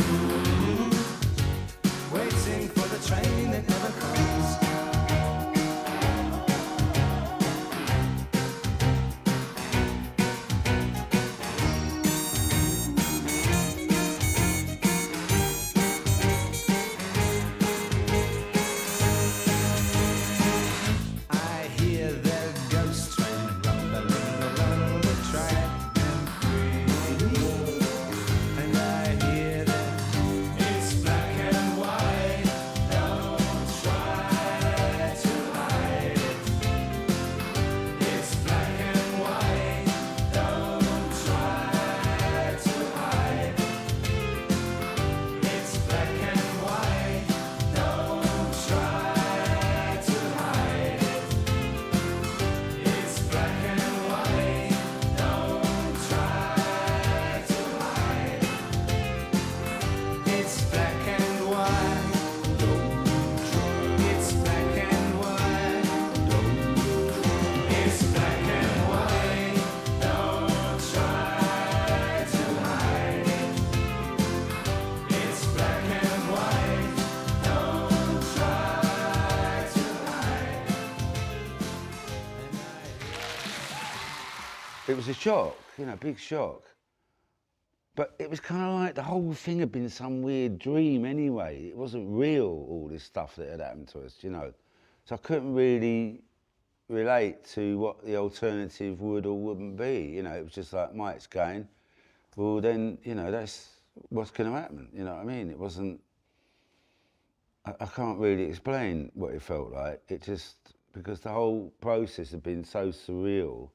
Ooh, waiting for the train that never comes. I hear the ghost train rumbling along the track and free. And I hear that it's black and white. Don't try to hide it. It's black and white. Don't try to hide it. It's black and white. Don't try to hide it. It's black and white, don't try to hide it. It's black and white, it's black and white, it's black and white, don't try to hide it. It's black and white, don't try to hide it. It was a shock, you know, big shock. But it was kind of like the whole thing had been some weird dream anyway. It wasn't real, all this stuff that had happened to us, you know. So I couldn't really relate to what the alternative would or wouldn't be. You know, it was just like, Mike's going, well then, you know, that's what's going to happen, you know what I mean? It wasn't, I can't really explain what it felt like. It just, because the whole process had been so surreal,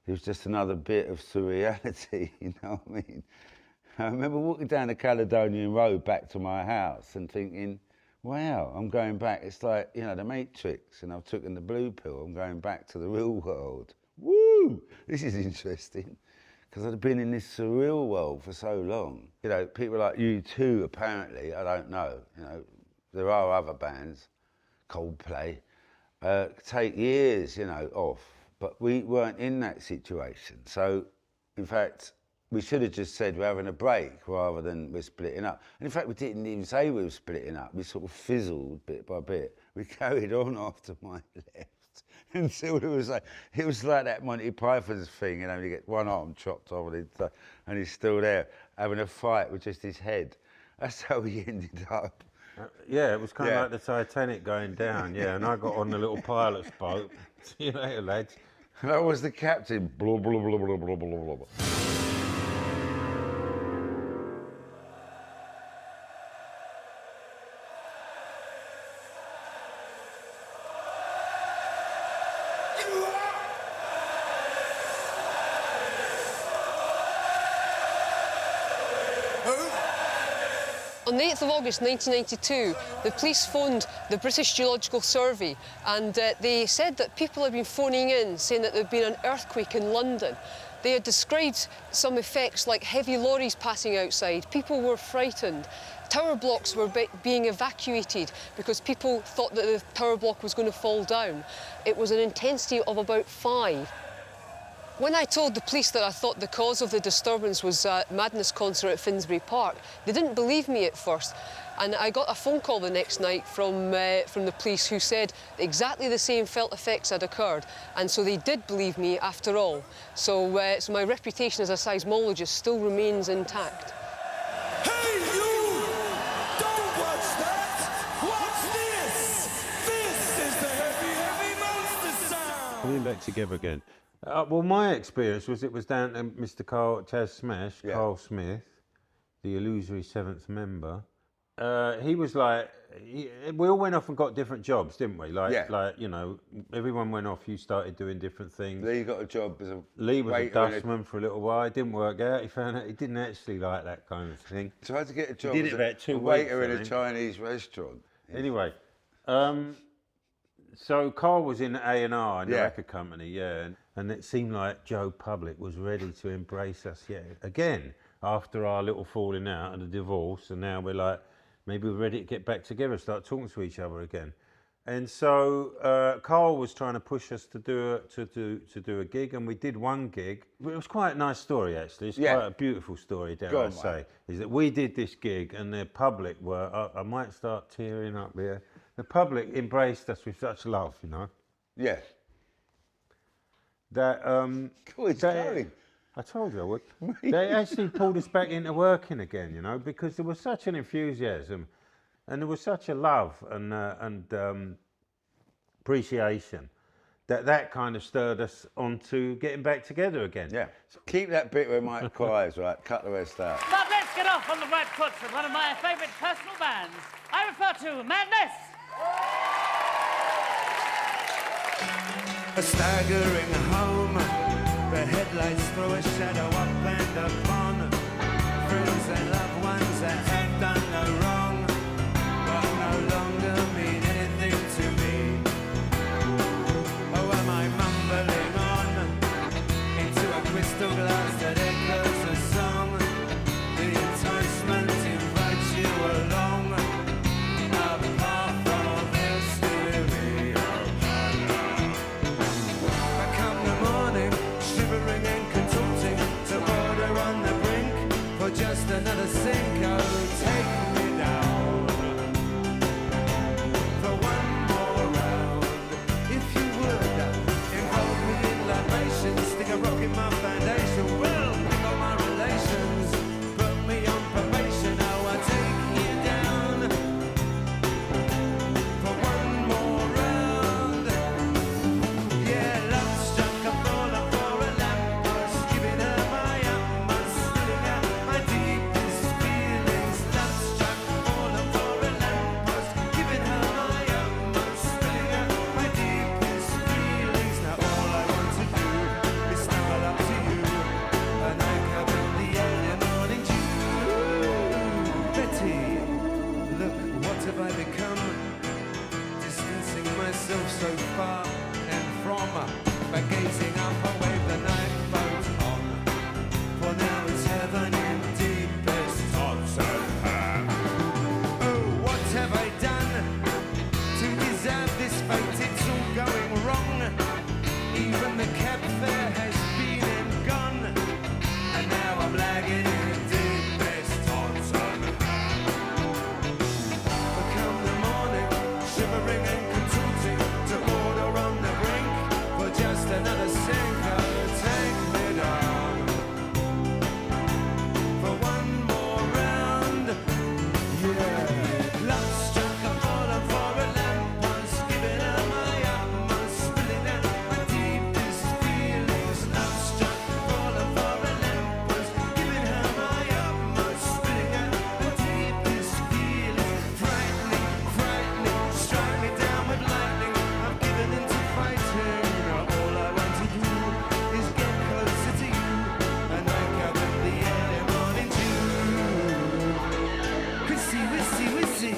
it was just another bit of surreality, you know what I mean? I remember walking down the Caledonian Road back to my house and thinking, wow, I'm going back. It's like, you know, the Matrix, and I've taken the blue pill. I'm going back to the real world. Woo! This is interesting, because I'd been in this surreal world for so long. You know, people like U2, apparently, I don't know, you know, there are other bands, Coldplay, take years, you know, off. But we weren't in that situation. So, in fact, we should have just said we're having a break rather than we're splitting up. And in fact, we didn't even say we were splitting up. We sort of fizzled bit by bit. We carried on after Mike left until it was like that Monty Python's thing, you know, you get one arm chopped off and he's still there having a fight with just his head. That's how we ended up. Yeah, it was kind of like the Titanic going down, yeah, and I got on the little pilot's boat. See you later, lads. And I was the captain. Blah, blah, blah, blah, blah, blah, blah, blah. On the 8th of August 1992, the police phoned the British Geological Survey, and they said that people had been phoning in saying that there had been an earthquake in London. They had described some effects like heavy lorries passing outside. People were frightened. Tower blocks were being evacuated because people thought that the tower block was going to fall down. It was an intensity of about 5. When I told the police that I thought the cause of the disturbance was a Madness concert at Finsbury Park, they didn't believe me at first. And I got a phone call the next night from the police who said exactly the same felt effects had occurred. And so they did believe me after all. So, so my reputation as a seismologist still remains intact. Hey, you! Don't watch that! Watch this! This is the heavy, heavy monster sound! Coming back together again. Well, my experience was it was down to Mr. Carl Chaz Smash, Carl Smith, the illusory 7th member. He was like, we all went off and got different jobs, didn't we? Like, you know, everyone went off, you started doing different things. Lee got a job as a Lee was a dustman for a little while. It didn't work out. He found out he didn't actually like that kind of thing. Tried to get a job he did it about 2 a weeks, waiter in a Chinese restaurant. Anyway, so Carl was in A&R in the record company, and it seemed like Joe Public was ready to embrace us yet again after our little falling out and the divorce, and now we're like, maybe we're ready to get back together, start talking to each other again. And so Carl was trying to push us to do a gig, and we did one gig. It was quite a nice story, actually. It's quite a beautiful story, dare I say. Is that we did this gig, and the public were, I might start tearing up here. The public embraced us with such love, you know. Yeah. That I told you I would. They actually pulled us back into working again, you know, because there was such an enthusiasm, and there was such a love and appreciation that kind of stirred us onto getting back together again. Yeah. So keep that bit where Mike cries, right? Cut the rest out. But let's get off on the right foot with one of my favourite personal bands. I refer to Madness. A staggering home, the headlights throw a shadow up and upon friends and loved ones that have done no wrong, but no longer mean anything to me. Oh, am I mumbling on into a crystal glass that echoes a song? The enticement invites you along. Just another sink, oh, take me down. myself so far and from, by gazing up I wave the night boat on. For now it's heaven in deepest thoughts of her. Oh, what have I done to deserve this fate? It's all going wrong. Even the cab fare has been and gone, and now I'm lagging in deepest thoughts of her. But come the morning, shivering and contorting, to order on the brink for just another sinker. Take me down for one more round. Yeah, love struck a fallen for a lamppost, giving her my utmost, spilling out my deepest feelings. Love struck a fallen for a lamppost, giving her my utmost, spilling out my deepest feelings. Frightening, frightening, strike me down with lightning. I've given in to fighting. Now all I want to do is get closer to you and wake up in the early morning dew. Whissy, whissy, whissy.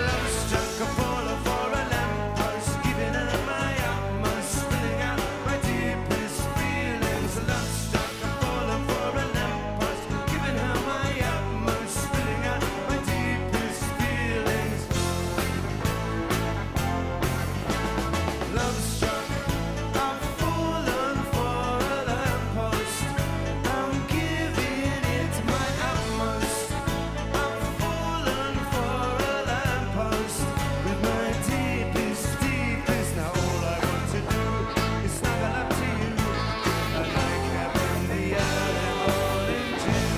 Love struck a baller for a lamppost, giving her my utmost, spilling out my deepest feelings. Love struck a baller for a lamppost, giving her my utmost, spilling out my deepest feelings. Love struck, I've fallen for a lamppost. I'm giving it my utmost. I've fallen for a lamppost with my deepest, deepest. Now all I want to do is snuggle up to you and wake up in the early morning dew.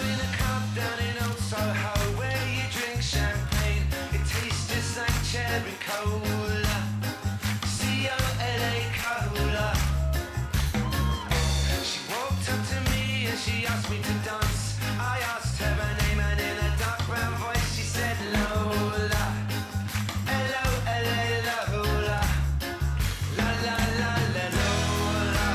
In a club down in Old Soho where you drink champagne. It tastes just like cherry cola, C-O-L-A cola. She walked up to me and she asked me to dance. I asked her her name and in a dark brown voice she said Lola. L-O-L-A Lola. La la la la Lola.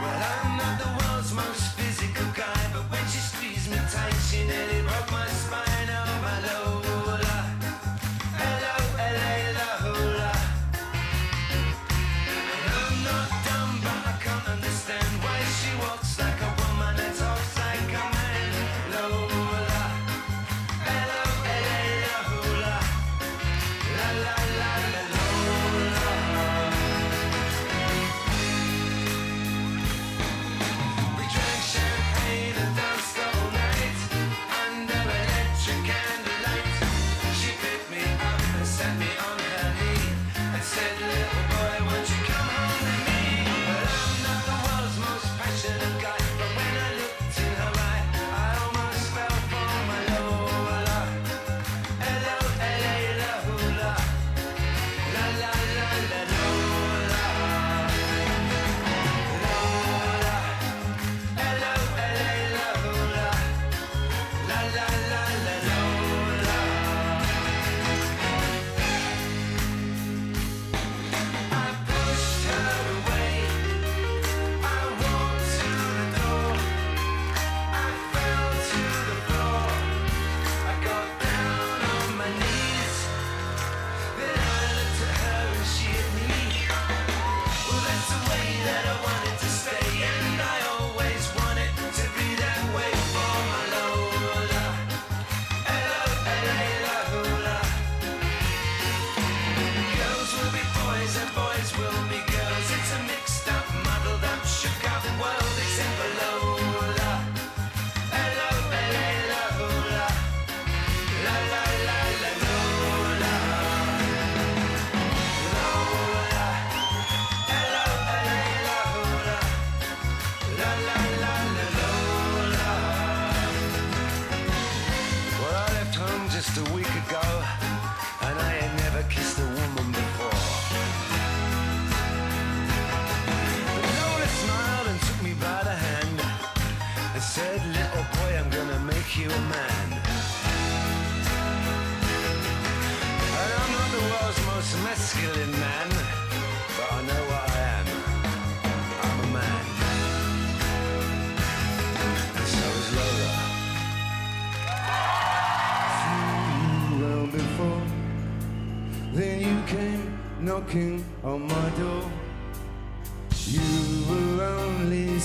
Well, I'm not the world's most physical guy, but when she squeezed me tight, she nearly broke my spine. Oh, my Lola. L-O-L-A Lola. And I'm not dumb,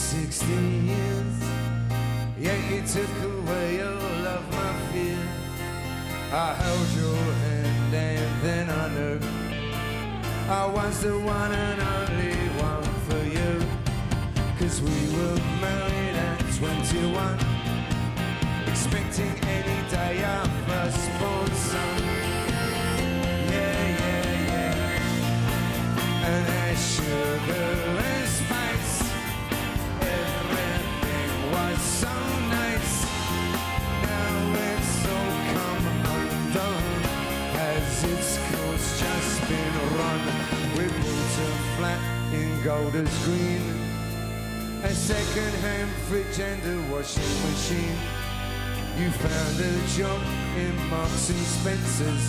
16 years. Yeah, you took away all of my fear. I held your hand and then I knew I was the one and only one for you. 'Cause we were married at 21, expecting any day our firstborn son. Yeah, yeah, yeah. And as sugar and spice, everything was so nice. Now it's all come undone, as its course just been run. We bought a flat in Golders Green, a second-hand fridge and a washing machine. You found a job in Marks and Spencer's,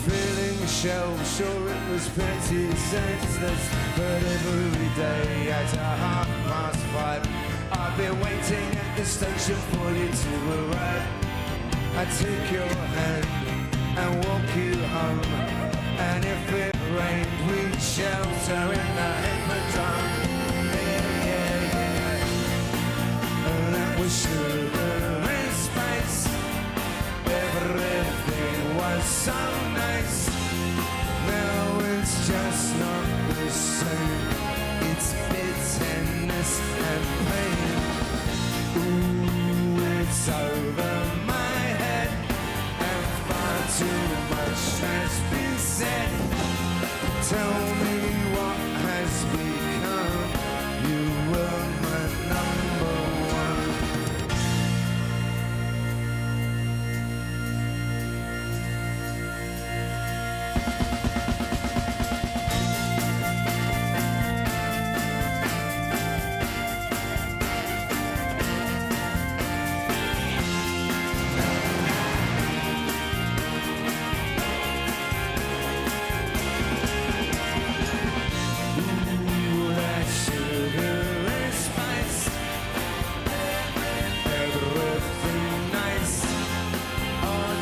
filling shelves. Sure, it was pretty senseless, but every day at 5:30, I'd be waiting at the station for you to arrive. I'd take your hand and walk you home, and if it rained, we'd shelter in the Hippodrome. Yeah, yeah, yeah. And that was sugar and spice. Everything was so nice. Now it's just not the same. It's bitterness and pain. Ooh, it's over my head, and far too much has been said. Tell me what has become. You were my number one.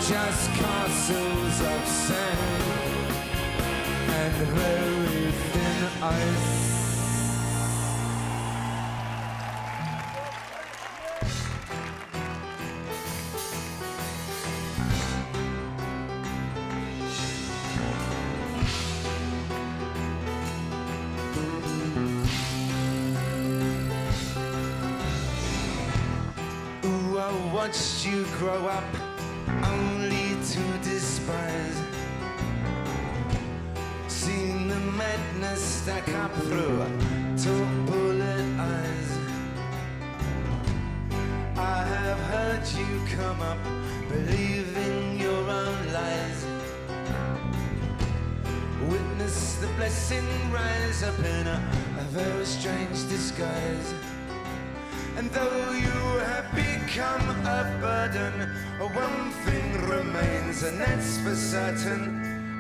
Just castles of sand and very thin ice. Ooh, I watched you grow up, only to despise. Seen the madness stack up through two bullet eyes. I have heard you come up, believing your own lies. Witness the blessing rise up in a very strange disguise. And though you have become a burden, one thing remains, and that's for certain.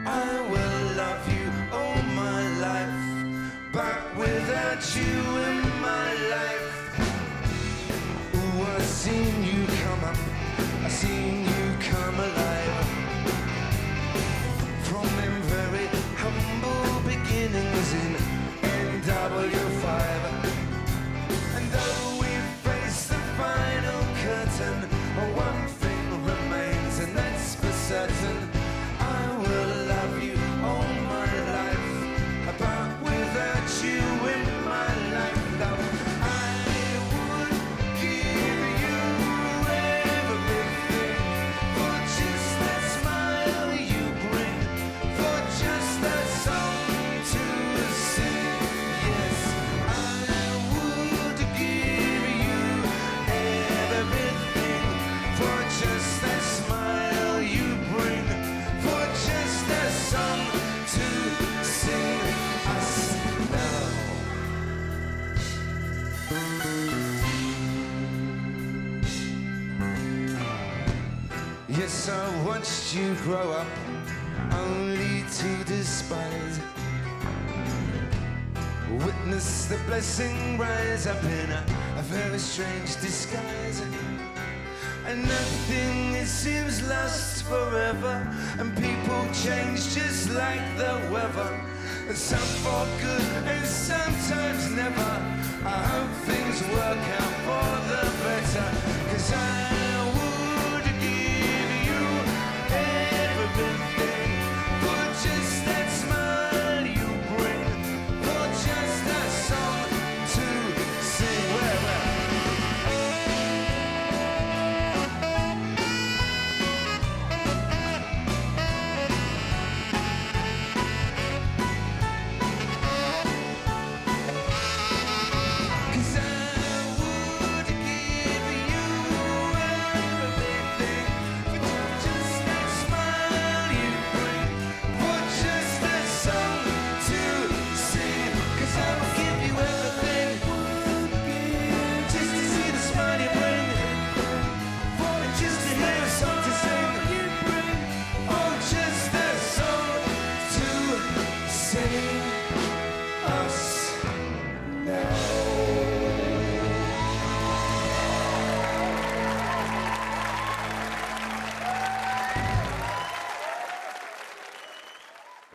I will love you all my life, but without you in my life. Ooh, I've seen you come up, I've seen you come alive. From them very humble beginnings in NW5. And though final curtain, one thing remains, and that's for certain. I will love you all my life, but without you in my life, love, I would give you everything for just that smile you bring, for just that song to sing. Yes, I would give you everything for just that smile you bring, for just that song to sing us now. Yes, I watched you grow up, only to despise. Witness the blessing rise up in a very strange disguise. And nothing, it seems, lasts forever, and people change just like the weather. And some for good and sometimes never. I hope things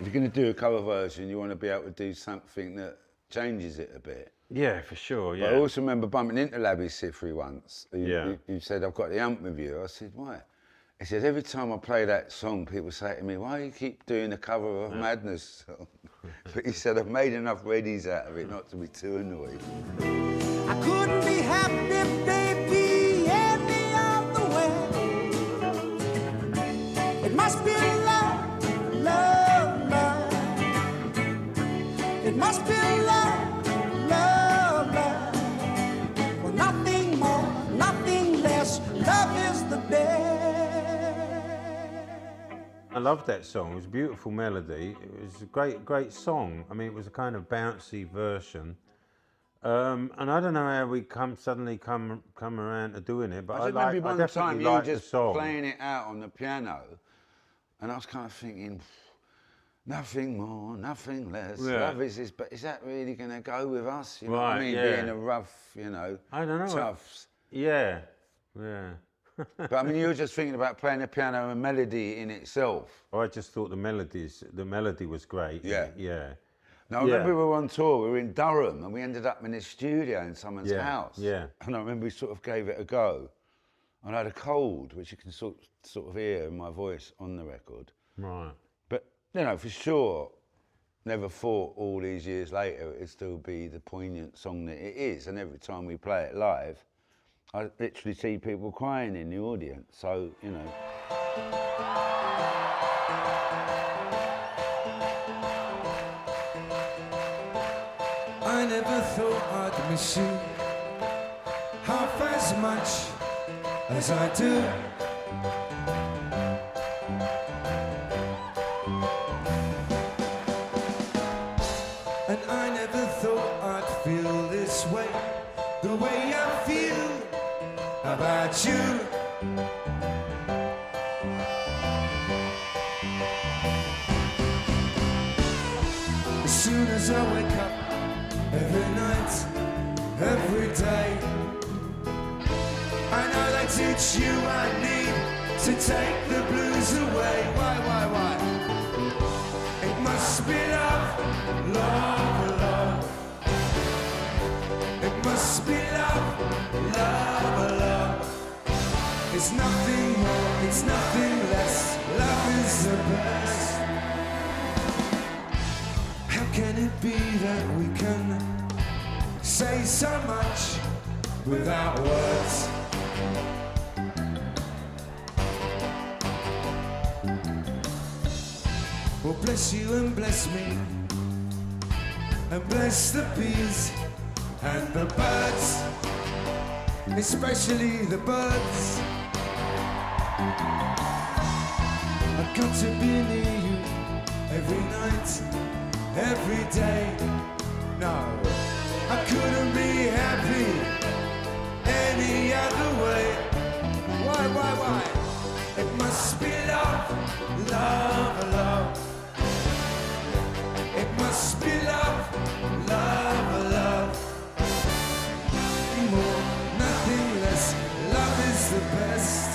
you're going to do a cover version, you want to be able to do something that changes it a bit. Yeah, for sure, yeah. But I also remember bumping into Labby Sifri once. Who said, I've got the amp with you. I said, why? He said, every time I play that song, people say to me, why do you keep doing a cover of Madness song? But he said, I've made enough readies out of it not to be too annoyed. I couldn't be happy, baby, any other way. It must be love, love, love. It must be love, love, love. Well, nothing more, nothing less. Love is the best. I loved that song. It was a beautiful melody. It was a great song. I mean, it was a kind of bouncy version. And I don't know how we suddenly come around to doing it, but I remember one time you were just song. playing it out on the piano, and I was kind of thinking, nothing more, nothing less. Love is this, but is that really going to go with us? You know what I mean? Being a rough, I don't know, toughs. Yeah. But I mean, you were just thinking about playing the piano and melody in itself. I just thought the melody was great. Yeah. Now, I remember we were on tour, we were in Durham, and we ended up in this studio in someone's house. Yeah. And I remember we sort of gave it a go. And I had a cold, which you can sort of hear in my voice on the record. Right. But, for sure, never thought all these years later it'd still be the poignant song that it is. And every time we play it live, I literally see people crying in the audience. So, I never thought I'd miss you half as much as I do. And I never thought I'd feel this way, the way I feel about you. As soon as I wake up, every night, every day, I know they teach you I need to take the blues away. Why? It must be love, love, love. It must be love, love, love. It's nothing more, it's nothing less. Love is the best. How can it be that we can say so much without words? Well, bless you and bless me, and bless the bees and the birds, especially the birds. I've got to be near you every night, every day. No, I couldn't be happy any other way. Why? It must be love, love, love. It must be love, love, love. Nothing more, nothing less. Love is the best.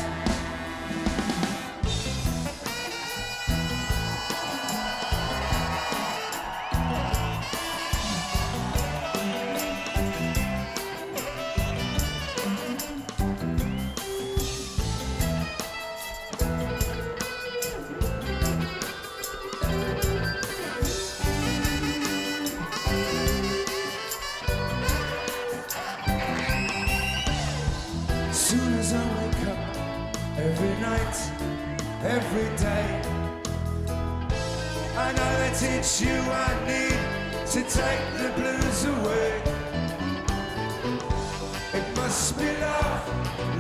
Every day, I know they teach you I need to take the blues away. It must be love,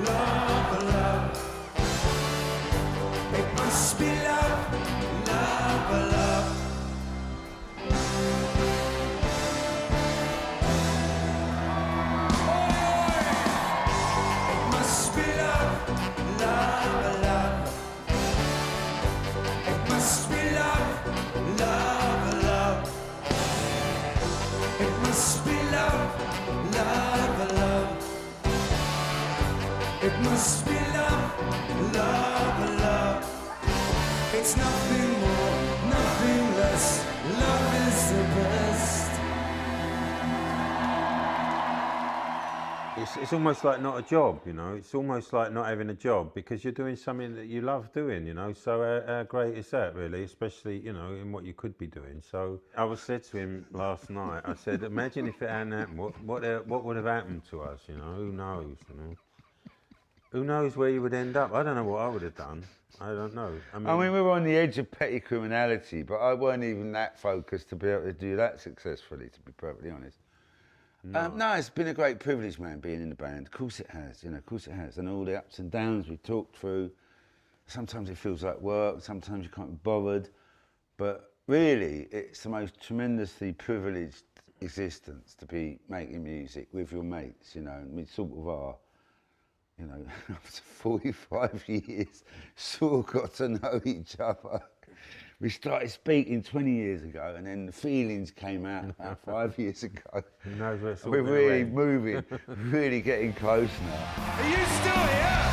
love, love. It must be love, love, love. It must be love, love, love. Must be love, love, love. It must be love, love, love. It must be love, love, love. It's nothing more, nothing less. best. Love is the best. It's almost like not a job, you know. It's almost like not having a job because you're doing something that you love doing, you know. So how great is that, really? Especially, you know, in what you could be doing. So I said to him last night, I said, imagine if it hadn't happened, what would have happened to us, you know? Who knows, you know? Who knows where you would end up? I don't know what I would have done. I don't know. I mean, we were on the edge of petty criminality, but I weren't even that focused to be able to do that successfully, to be perfectly honest. No, it's been a great privilege, man, being in the band. Of course it has, you know, of course it has. And all the ups and downs we talked through. Sometimes it feels like work, sometimes you can't be bothered. But really, it's the most tremendously privileged existence to be making music with your mates, you know. And we sort of are, you know, after 45 years, sort of got to know each other. We started speaking 20 years ago, and then the feelings came out about 5 years ago. Who knows where it's all We're gonna really end. moving, really getting close now. Are you still here?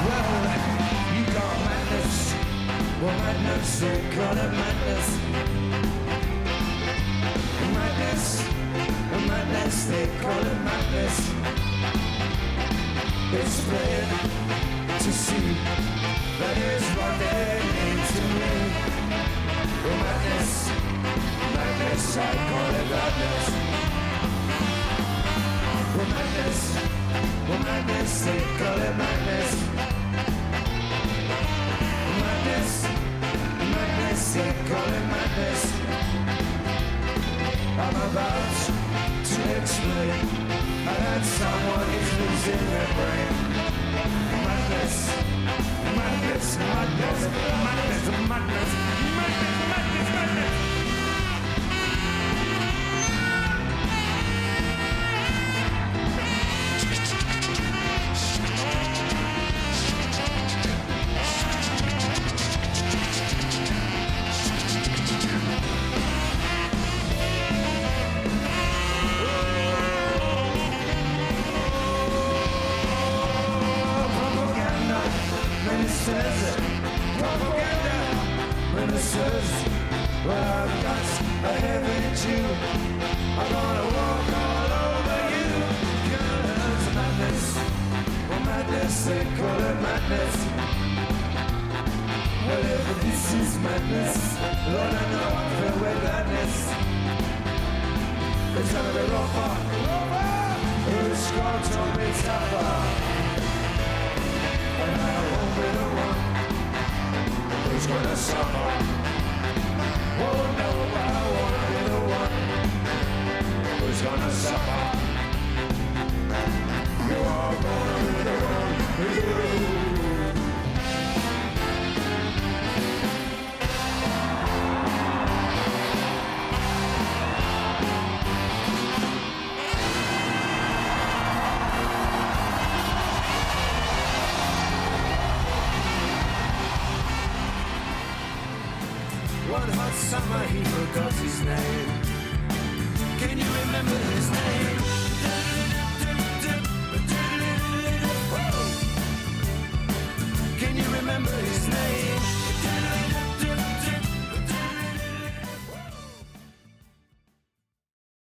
Well, you got madness. Well, madness, they call it madness. Madness, madness, they call it madness. It's plain to see that is what they mean to me. Well, madness, madness, I call it madness. Well, madness, they call it madness. Madness, madness, they call it madness. I'm about to explain that someone is losing their brain. Madness, madness, madness, madness, madness, madness, madness, madness. Ministers, well, I've got a heavy Jew. I'm gonna walk all over you. Cause madness, well, madness, they call it madness. Well, if this is madness, Lord, I know I'm filled with gladness. It's gonna be rougher, who's going to be tougher. And I won't be the one who's gonna suffer. Oh no, I won't be the one who's gonna suffer. You are gonna be the one who. One hot summer he forgot his name. Can you remember his name?